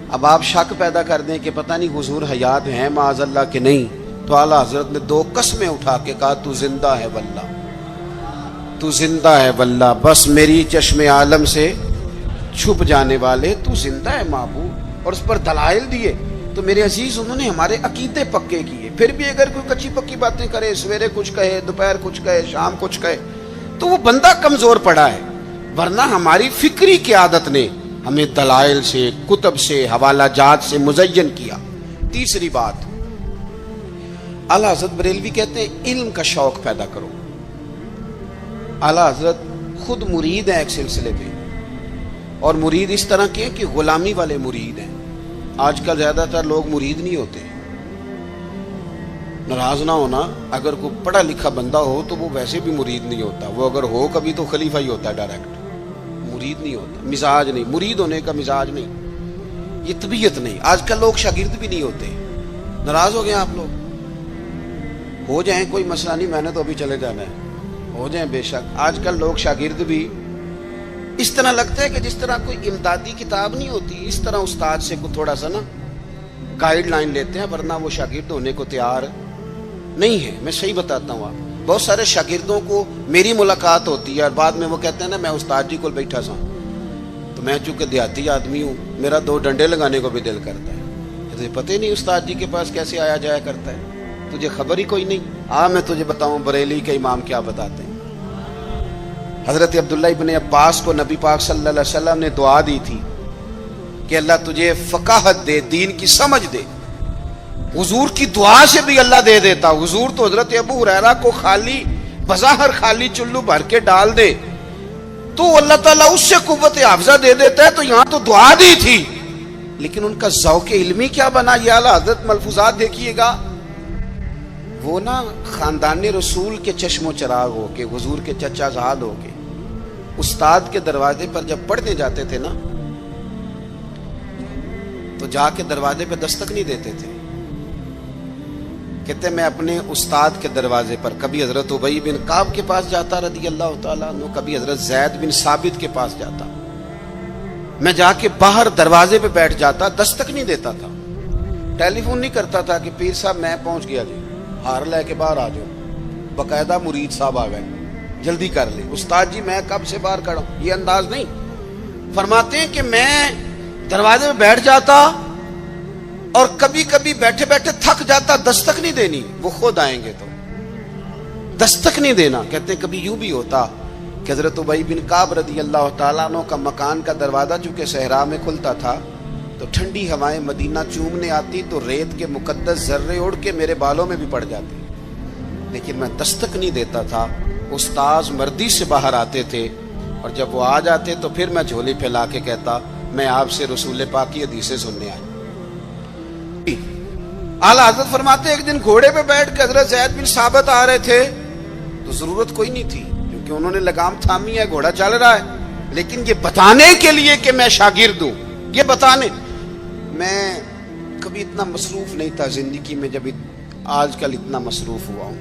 S2: اب آپ شک پیدا کر دیں کہ پتہ نہیں حضور حیات ہیں معاذ اللہ کہ نہیں، تو اعلیٰ حضرت نے 2 قسمیں اٹھا کے کہا تو زندہ ہے واللہ، تو زندہ ہے واللہ، بس میری چشم عالم سے چھپ جانے والے تو زندہ ہے معبود، اور اس پر دلائل دیے۔ تو میرے عزیز انہوں نے ہمارے عقیدے پکے کیے۔ پھر بھی اگر کوئی کچی پکی باتیں کرے، سویرے کچھ کہے، دوپہر کچھ کہے، شام کچھ کہے، تو وہ بندہ کمزور پڑا ہے، ورنہ ہماری فکری قیادت نے ہمیں دلائل سے، کتب سے، حوالہ جات سے مزین کیا۔ تیسری بات، اعلیٰ حضرت بریلوی کہتے ہیں علم کا شوق پیدا کرو۔ اعلیٰ حضرت خود مرید ہیں ایک سلسلے میں، اور مرید اس طرح کے کہ غلامی والے مرید ہیں۔ آج کل زیادہ تر لوگ مرید نہیں ہوتے، ناراض نہ ہونا، اگر کوئی پڑھا لکھا بندہ ہو تو وہ ویسے بھی مرید نہیں ہوتا، وہ اگر ہو کبھی تو خلیفہ ہی ہوتا ہے ڈائریکٹ، مرید نہیں ہوتا، مزاج نہیں، مرید ہونے کا مزاج نہیں، یہ طبیعت نہیں۔ آج کل لوگ شاگرد بھی نہیں ہوتے، ناراض ہو گئے آپ لوگ، ہو جائیں کوئی مسئلہ نہیں، میں نے تو ابھی چلے جانا ہے، ہو جائیں بے شک۔ آج کل لوگ شاگرد بھی اس طرح لگتا ہے کہ جس طرح کوئی امدادی کتاب نہیں ہوتی، اس طرح استاد سے کو تھوڑا سا نا گائیڈ لائن لیتے ہیں، ورنہ وہ شاگرد ہونے کو تیار نہیں ہے۔ میں صحیح بتاتا ہوں، آپ بہت سارے شاگردوں کو میری ملاقات ہوتی ہے اور بعد میں وہ کہتے ہیں نا میں استاد جی کو بیٹھا سا، تو میں چونکہ دیہاتی آدمی ہوں، میرا 2 ڈنڈے لگانے کو بھی دل کرتا ہے، تجھے پتہ ہی نہیں استاد جی کے پاس کیسے آیا جایا کرتا ہے، تجھے خبر ہی کوئی نہیں۔ میں تجھے بتاؤں بریلی کے امام کیا بتاتے ہیں۔ حضرت عبداللہ ابن عباس کو نبی پاک صلی اللہ علیہ وسلم نے دعا دی تھی کہ اللہ تجھے فقاہت دے، دین کی سمجھ دے۔ حضور کی دعا سے بھی اللہ دے دیتا۔ حضور تو حضرت ابو ہریرہ کو خالی بظاہر خالی چلو بھر کے ڈال دے تو اللہ تعالیٰ اس سے قوت حافظہ دے دیتا ہے، تو یہاں تو دعا دی تھی، لیکن ان کا ذوق علمی کیا بنا، یہ اعلیٰ حضرت ملفوظات دیکھیے گا۔ وہ نا خاندان رسول کے چشم و چراغ ہو کے، حضور کے چچا زاد ہو کے، استاد کے دروازے پر جب پڑھنے جاتے تھے نا تو جا کے دروازے پہ دستک نہیں دیتے تھے، کہتے میں اپنے استاد کے دروازے پر کبھی حضرت ابی بن کعب کے پاس جاتا رضی اللہ تعالیٰ عنہ، کبھی حضرت زید بن ثابت کے پاس جاتا، میں جا کے باہر دروازے پہ بیٹھ جاتا، دستک نہیں دیتا تھا، ٹیلی فون نہیں کرتا تھا کہ پیر صاحب میں پہنچ گیا جی، ہار لے کے باہر آ جاؤ، باقاعدہ مرید صاحب آ گئے جلدی کر لیں، استاد جی میں کب سے باہر کھڑا ہوں، یہ انداز نہیں۔ فرماتے ہیں کہ میں دروازے میں بیٹھ جاتا اور کبھی کبھی بیٹھے بیٹھے تھک جاتا، دستک نہیں دینی، وہ خود آئیں گے تو دستک نہیں دینا۔ کہتے ہیں کبھی یوں بھی ہوتا کہ حضرت ابی بن کعب رضی اللہ تعالیٰ عنہ کا مکان کا دروازہ چونکہ صحرا میں کھلتا تھا تو ٹھنڈی ہوائیں مدینہ چومنے آتی تو ریت کے مقدس ذرے اڑ کے میرے بالوں میں بھی پڑ جاتے، لیکن میں دستک نہیں دیتا تھا۔ استاذ مردی سے باہر آتے تھے اور جب وہ آ جاتے تو پھر میں جھولی پھیلا کے کہتا میں آپ سے رسول پاک کی حدیثیں سننے آیا۔ اعلیٰ حضرت فرماتے ایک دن گھوڑے پہ بیٹھ کے حضرت زید بن ثابت آ رہے تھے تو ضرورت کوئی نہیں تھی کیونکہ انہوں نے لگام تھامی ہے، گھوڑا چل رہا ہے، لیکن یہ بتانے کے لیے کہ میں شاگرد ہوں، یہ بتانے۔ میں کبھی اتنا مصروف نہیں تھا زندگی میں جب آج کل اتنا مصروف ہوا ہوں۔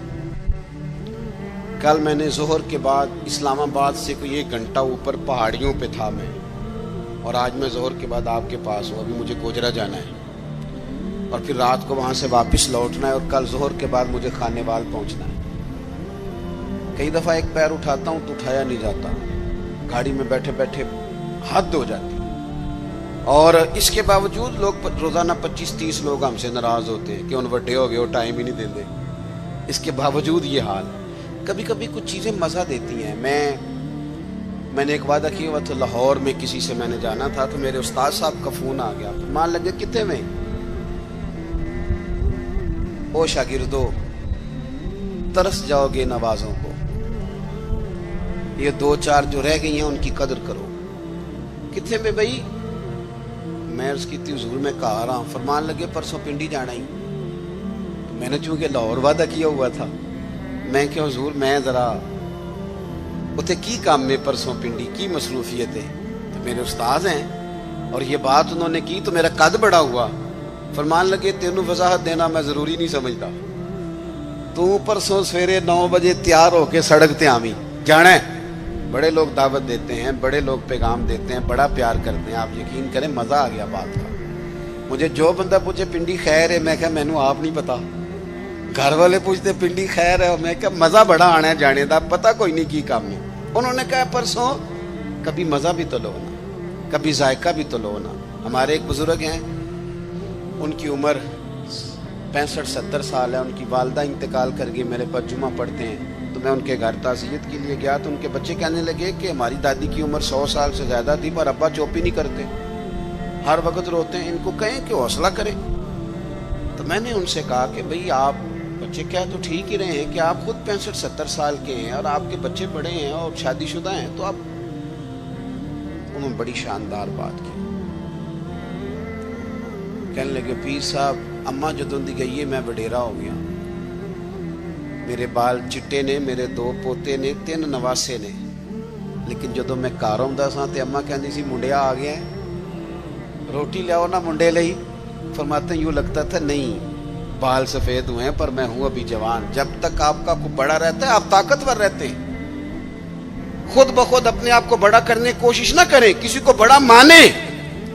S2: کل میں نے ظہر کے بعد اسلام آباد سے کوئی 1 گھنٹہ اوپر پہاڑیوں پہ تھا میں، اور آج میں ظہر کے بعد آپ کے پاس ہوں۔ ابھی مجھے گوجرا جانا ہے اور پھر رات کو وہاں سے واپس لوٹنا ہے، اور کل ظہر کے بعد مجھے خانے وال پہنچنا ہے۔ کئی دفعہ ایک پیر اٹھاتا ہوں تو اٹھایا نہیں جاتا، گاڑی میں بیٹھے بیٹھے حد ہو جاتی، اور اس کے باوجود لوگ روزانہ 25-30 لوگ ہم سے ناراض ہوتے ہیں کہ ان وڈے ہو گئے وہ ٹائم ہی نہیں دیتے۔ اس کے باوجود یہ حال، کبھی کبھی کچھ چیزیں مزہ دیتی ہیں۔ میں نے ایک وعدہ کیا ہوا تھا لاہور میں کسی سے میں نے جانا تھا، تو میرے استاد صاحب کا فون آ گیا، مان لگے کتنے میں او شاگردو ترس جاؤ گے نوازوں کو، یہ 2-4 جو رہ گئی ہیں ان کی قدر کرو۔ کتنے میں بھائی؟ میں عرض کی تھی حضور میں کہا رہا ہوں۔ فرمان لگے پرسوں پنڈی جانا ہی۔ میں نے چونکہ لاہور وعدہ کیا ہوا تھا، میں کہ حضور میں ذرا اتنے کی کام میں پرسوں پنڈی کی مصروفیت ہے، تو میرے استاذ ہیں اور یہ بات انہوں نے کی تو میرا قد بڑا ہوا۔ فرمان لگے تینوں وضاحت دینا میں ضروری نہیں سمجھتا، تو پرسوں سویرے 9 بجے تیار ہو کے سڑک تے آمی جانا ہے۔ بڑے لوگ دعوت دیتے ہیں، بڑے لوگ پیغام دیتے ہیں، بڑا پیار کرتے ہیں، آپ یقین کریں مزہ آ گیا بات کا۔ مجھے جو بندہ پوچھے پنڈی خیر ہے، میں کہا مینوں آپ نہیں پتا، گھر والے پوچھتے پنڈی خیر ہے، میں کہا مزہ بڑا آنا ہے جانے دا، پتہ کوئی نہیں کی کام میں۔ انہوں نے کہا پرسوں کبھی مزہ بھی تو لو نا، کبھی ذائقہ بھی تو لو نا۔ ہمارے ایک بزرگ ہیں، ان کی عمر 65-70 سال ہے، ان کی والدہ انتقال کر گئی، میرے پاس جمعہ پڑھتے ہیں، تو میں ان کے گھر تعزیت کے لیے گیا تو ان کے بچے کہنے لگے کہ ہماری دادی کی عمر 100 سال سے زیادہ تھی پر ابا چوپی نہیں کرتے، ہر وقت روتے ہیں، ان کو کہیں کہ حوصلہ کریں۔ تو میں نے ان سے کہا کہ بھئی آپ بچے کیا تو ٹھیک ہی رہے ہیں کہ آپ خود 65-70 سال کے ہیں اور آپ کے بچے بڑے ہیں اور شادی شدہ ہیں، تو آپ، انہوں نے بڑی شاندار بات کی، کہنے لگے پیر صاحب اماں جدوں دی گئی ہے میں وڈیرا ہو گیا، میرے بال چٹے نے، میرے 2 پوتے نے، 3 نواسے نے، لیکن جدوں میں گھر آਉਂدا سا تے اماں کہندی سی منڈیا آ گیا ہے، روٹی لیاؤ نا منڈے لئی۔ فرماتے ہیں یوں لگتا تھا نہیں بال سفید ہوئے ہیں پر میں ہوں ابھی جوان۔ جب تک آپ کا کو بڑا رہتا ہے آپ طاقتور رہتے ہیں، خود بخود اپنے آپ کو بڑا کرنے کی کوشش نہ کریں، کسی کو بڑا مانیں،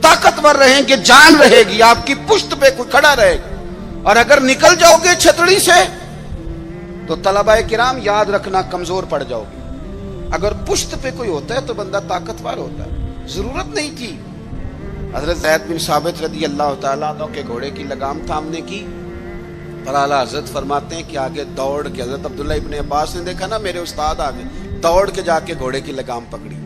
S2: طاقتور رہیں گے، جان رہے گی، آپ کی پشت پہ کوئی کھڑا رہے گا۔ اور اگر نکل جاؤ گے چھتڑی سے تو طلباء کرام یاد رکھنا کمزور پڑ جاؤ گے۔ اگر پشت پہ کوئی ہوتا ہے تو بندہ طاقتور ہوتا ہے۔ ضرورت نہیں تھی حضرت زید بن ثابت رضی اللہ تعالیٰ عنہ کے گھوڑے کی لگام تھامنے کی، پر اعلیٰ حضرت فرماتے ہیں کہ آگے دوڑ کے، حضرت عبداللہ ابن عباس نے دیکھا نا میرے استاد آگے، دوڑ کے جا کے گھوڑے کی لگام پکڑی،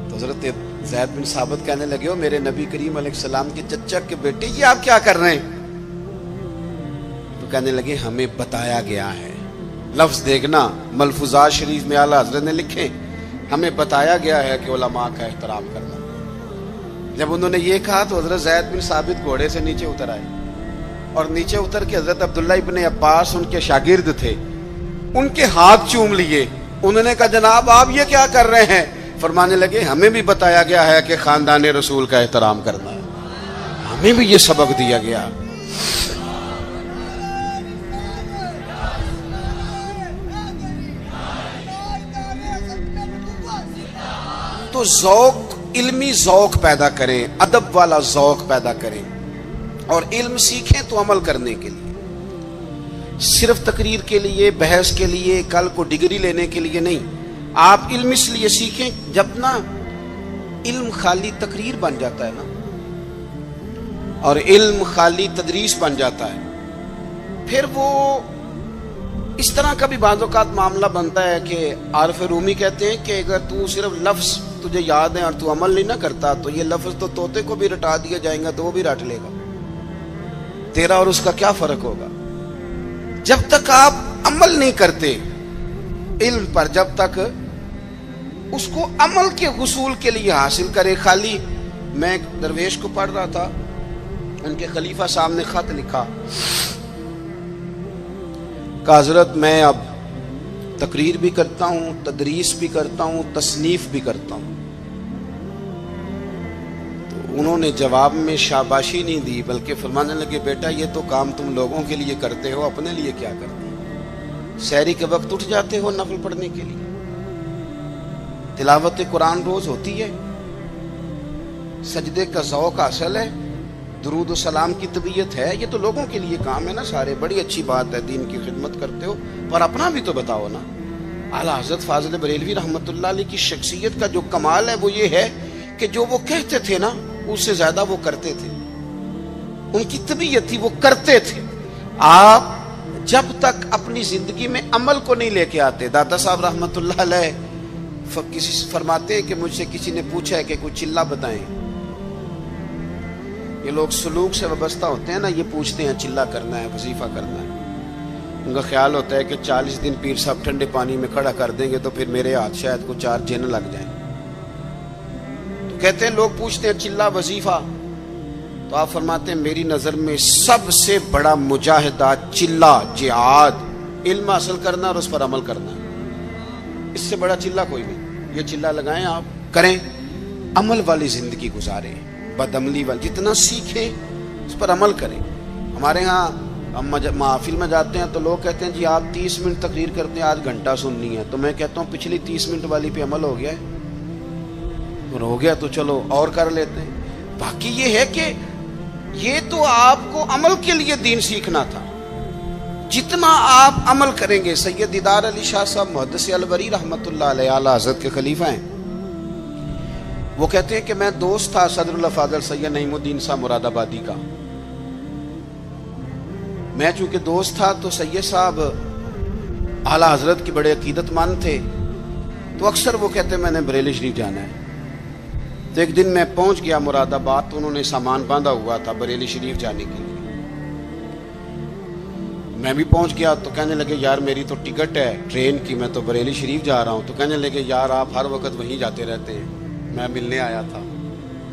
S2: تو حضرت زید بن ثابت کہنے لگے ہو میرے نبی کریم علیہ السلام کے چچا کے بیٹے یہ آپ کیا کر رہے ہیں؟ تو کہنے لگے ہمیں بتایا گیا ہے، لفظ دیکھنا ملفوظات شریف میں اعلیٰ حضرت نے لکھے، ہمیں بتایا گیا ہے کہ علماء کا احترام کرنا۔ جب انہوں نے یہ کہا تو حضرت زید بن ثابت گھوڑے سے نیچے اتر آئے، اور نیچے اتر کے حضرت عبداللہ ابن عباس ان کے شاگرد تھے، ان کے ہاتھ چوم لیے۔ انہوں نے کہا جناب آپ یہ کیا کر رہے ہیں؟ فرمانے لگے ہمیں بھی بتایا گیا ہے کہ خاندان رسول کا احترام کرنا ہے، ہمیں بھی یہ سبق دیا گیا۔ تو ذوق، علمی ذوق پیدا کریں، ادب والا ذوق پیدا کریں، اور علم سیکھیں تو عمل کرنے کے لیے، صرف تقریر کے لیے، بحث کے لیے، کل کو ڈگری لینے کے لیے نہیں۔ آپ علم اس لیے سیکھیں، جب نا علم خالی تقریر بن جاتا ہے نا، اور علم خالی تدریس بن جاتا ہے، پھر وہ اس طرح کا بھی بعض اوقات معاملہ بنتا ہے کہ عارف رومی کہتے ہیں کہ اگر تو صرف لفظ تجھے یاد ہے اور تو عمل نہیں نہ کرتا تو یہ لفظ تو طوطے کو بھی رٹا دیا جائیں گا تو وہ بھی رٹ لے گا، تیرا اور اس کا کیا فرق ہوگا؟ جب تک آپ عمل نہیں کرتے علم پر، جب تک اس کو عمل کے حصول کے لیے حاصل کرے. خالی میں ایک درویش کو پڑھ رہا تھا، ان کے خلیفہ صاحب نے خط لکھا کہ حضرت میں اب تقریر بھی کرتا ہوں، تدریس بھی کرتا ہوں، تصنیف بھی کرتا ہوں. تو انہوں نے جواب میں شاباشی نہیں دی بلکہ فرمانے لگے بیٹا یہ تو کام تم لوگوں کے لیے کرتے ہو، اپنے لیے کیا کرتے ہو؟ سحری کے وقت اٹھ جاتے ہو نفل پڑھنے کے لیے، تلاوت قرآن روز ہوتی ہے، سجدے کا ذوق حاصل ہے، درود و سلام کی طبیعت ہے، یہ تو لوگوں کے لیے کام ہے نا سارے. بڑی اچھی بات ہے، دین کی خدمت کرتے ہو، پر اپنا بھی تو بتاؤ نا. اعلیٰ حضرت فاضل بریلوی رحمۃ اللہ علیہ کی شخصیت کا جو کمال ہے وہ یہ ہے کہ جو وہ کہتے تھے نا اس سے زیادہ وہ کرتے تھے. ان کی طبیعت تھی وہ کرتے تھے. آپ جب تک اپنی زندگی میں عمل کو نہیں لے کے آتے، دادا صاحب رحمۃ اللہ علیہ کسی سے فرماتے ہیں کہ مجھ سے کسی نے پوچھا ہے کہ کوئی چلہ بتائیں. یہ لوگ سلوک سے وابستہ ہوتے ہیں نا، یہ پوچھتے ہیں چلہ کرنا ہے، وظیفہ کرنا ہے. ان کا خیال ہوتا ہے کہ 40 دن پیر صاحب ٹھنڈے پانی میں کھڑا کر دیں گے تو پھر میرے ہاتھ شاید کو 4 جن لگ جائیں. تو کہتے ہیں لوگ پوچھتے ہیں چلہ وظیفہ، تو آپ فرماتے ہیں میری نظر میں سب سے بڑا مجاہدہ چلہ جہاد علم حاصل کرنا اور اس پر عمل کرنا ہے. اس سے بڑا چلہ کوئی نہیں. یہ چلہ لگائیں، آپ کریں، عمل والی زندگی گزاریں، بد عملی والی جتنا سیکھیں اس پر عمل کریں. ہمارے ہاں ہم محافل میں جاتے ہیں تو لوگ کہتے ہیں جی آپ 30 منٹ تقریر کرتے ہیں، آج گھنٹہ سننی ہے. تو میں کہتا ہوں پچھلی 30 منٹ والی پہ عمل ہو گیا ہے، اور ہو گیا تو چلو اور کر لیتے ہیں. باقی یہ ہے کہ یہ تو آپ کو عمل کے لیے دین سیکھنا تھا. جتنا آپ عمل کریں گے. سید دیدار علی شاہ صاحب محدث الوری رحمۃ اللہ علیہ اعلیٰ حضرت کے خلیفہ ہیں. وہ کہتے ہیں کہ میں دوست تھا صدر اللہ فاضل سید نعیم الدین صاحب مراد آبادی کا. میں چونکہ دوست تھا تو سید صاحب اعلیٰ حضرت کی بڑے عقیدت مند تھے، تو اکثر وہ کہتے ہیں میں نے بریلی شریف جانا ہے. تو ایک دن میں پہنچ گیا مراد آباد، تو انہوں نے سامان باندھا ہوا تھا بریلی شریف جانے کے لیے. میں بھی پہنچ گیا تو کہنے لگے یار میری تو ٹکٹ ہے ٹرین کی، میں تو بریلی شریف جا رہا ہوں. تو کہنے لگے یار آپ ہر وقت وہیں جاتے رہتے ہیں، میں ملنے آیا تھا.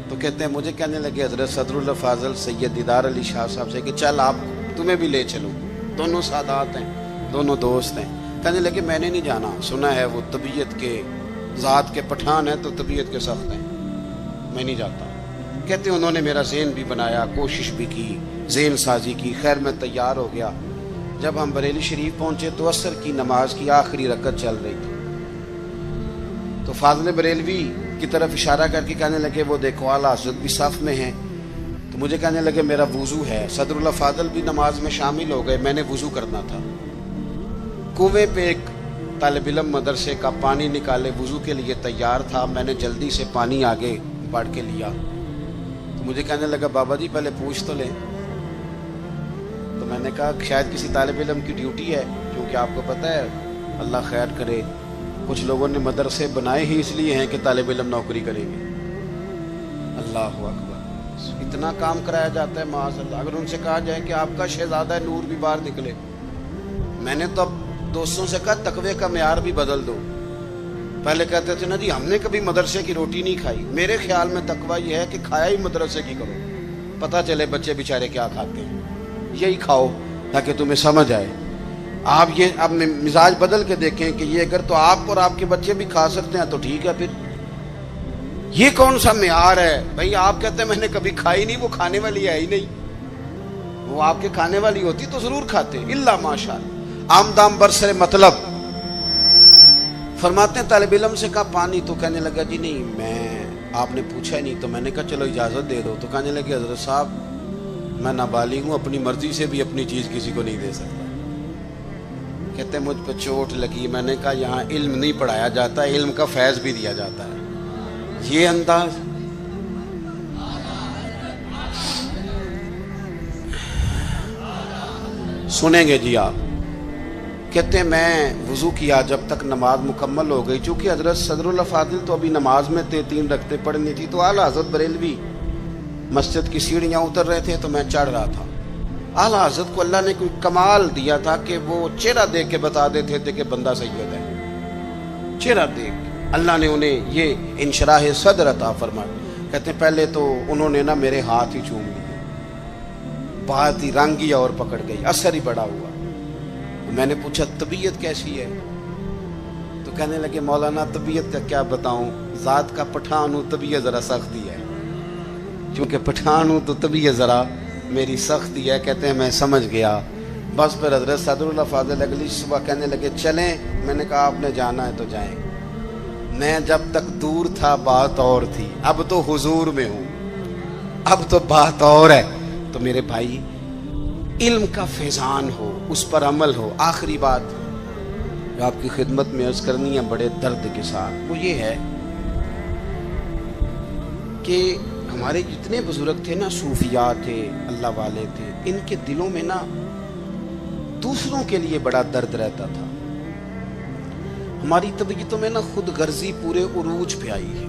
S2: تو کہتے ہیں مجھے کہنے لگے حضرت صدر اللہ فاضل سید دیدار علی شاہ صاحب سے کہ چل آپ تمہیں بھی لے چلوں، دونوں سادات ہیں، دونوں دوست ہیں. کہنے لگے میں نے نہیں جانا، سنا ہے وہ طبیعت کے ذات کے پٹھان ہیں تو طبیعت کے سخت ہیں، میں نہیں جاتا. کہتے ہیں انہوں نے میرا ذہن بھی بنایا، کوشش بھی کی، ذہن سازی کی. خیر میں تیار ہو گیا. جب ہم بریلی شریف پہنچے تو عصر کی نماز کی آخری رکعت چل رہی تھی. تو فاضل بریلوی کی طرف اشارہ کر کے کہنے لگے وہ دیکھو اعلیٰ حضرت بھی صف میں ہیں. تو مجھے کہنے لگے میرا وضو ہے. صدر اللہ فاضل بھی نماز میں شامل ہو گئے. میں نے وضو کرنا تھا. کنویں پہ ایک طالب علم مدرسے کا پانی نکالے وضو کے لیے تیار تھا. میں نے جلدی سے پانی آگے بڑھ کے لیا. تو مجھے کہنے لگا بابا جی پہلے پوچھ تو لیں. تو میں نے کہا شاید کسی طالب علم کی ڈیوٹی ہے، کیونکہ آپ کو پتہ ہے اللہ خیر کرے کچھ لوگوں نے مدرسے بنائے ہی اس لیے ہیں کہ طالب علم نوکری کریں گے. اللہ اکبر، اتنا کام کرایا جاتا ہے معاذ اللہ. اگر ان سے کہا جائے کہ آپ کا شہزادہ نور بھی باہر نکلے. میں نے تو اب دوستوں سے کہا تقوی کا معیار بھی بدل دو. پہلے کہتے تھے نا جی ہم نے کبھی مدرسے کی روٹی نہیں کھائی. میرے خیال میں تقوی یہ ہے کہ کھایا ہی مدرسے کی کرو، پتہ چلے بچے بیچارے کیا کھاتے ہیں. یہی کھاؤ تاکہ تمہیں سمجھ آئے. آپ یہ اب مزاج بدل کے دیکھیں کہ یہ اگر تو آپ اور آپ کے بچے بھی کھا سکتے ہیں تو ٹھیک ہے. پھر یہ کون سا معیار ہے بھائی؟ آپ کہتے ہیں میں نے کبھی کھائی نہیں، وہ کھانے والی ہے ہی نہیں. وہ آپ کے کھانے والی ہوتی تو ضرور کھاتے. اللہ ماشاء اللہ، آمدام برسر مطلب. فرماتے ہیں طالب علم سے کہا پانی. تو کہنے لگا جی نہیں میں، آپ نے پوچھا ہی نہیں. تو میں نے کہا چلو اجازت دے دو. تو کہنے لگے حضرت صاحب میں نابالغ ہوں، اپنی مرضی سے بھی اپنی چیز کسی کو نہیں دے سکتا. کہتے ہیں مجھ پہ چوٹ لگی. میں نے کہا یہاں علم نہیں پڑھایا جاتا، علم کا فیض بھی دیا جاتا ہے. یہ انداز سنیں گے جی آپ کہتے ہیں میں وضو کیا جب تک نماز مکمل ہو گئی، چونکہ حضرت صدر الافاضل تو ابھی نماز میں تھے، 3 رکعتیں پڑھنی تھی، تو اعلیٰ حضرت بریلوی مسجد کی سیڑھیاں اتر رہے تھے تو میں چڑھ رہا تھا۔ اعلیٰ حضرت کو اللہ نے کوئی کمال دیا تھا کہ وہ چہرہ دیکھ کے بتا دیتے تھے کہ بندہ سید ہے، چہرہ دیکھ اللہ نے انہیں یہ انشراح صدر عطا فرمایا۔ کہتے ہیں پہلے تو انہوں نے نا میرے ہاتھ ہی چوم لیے، بات ہی رنگ ہی اور پکڑ گئی، اثر ہی بڑا ہوا۔ میں نے پوچھا طبیعت کیسی ہے؟ تو کہنے لگے مولانا طبیعت کا کیا بتاؤں، ذات کا پٹھان ہوں، طبیعت ذرا سختی ہے، چونکہ پٹھان ہوں تو طبیعت ذرا میری سختی ہے۔ کہتے ہیں میں سمجھ گیا۔ بس پھر حضرت صدر اللہ فاضل اگلی صبح کہنے لگے چلیں، میں نے کہا آپ نے جانا ہے تو جائیں، میں جب تک دور تھا بات اور تھی، اب تو حضور میں ہوں، اب تو بات اور ہے۔ تو میرے بھائی علم کا فیضان ہو، اس پر عمل ہو۔ آخری بات جو آپ کی خدمت میں عرض کرنی ہے بڑے درد کے ساتھ، وہ یہ ہے کہ ہمارے جتنے بزرگ تھے نا، صوفیاء تھے، اللہ والے تھے، ان کے دلوں میں نا دوسروں کے لیے بڑا درد رہتا تھا۔ ہماری طبیعتوں میں نا خود غرضی پورے عروج پہ آئی ہے۔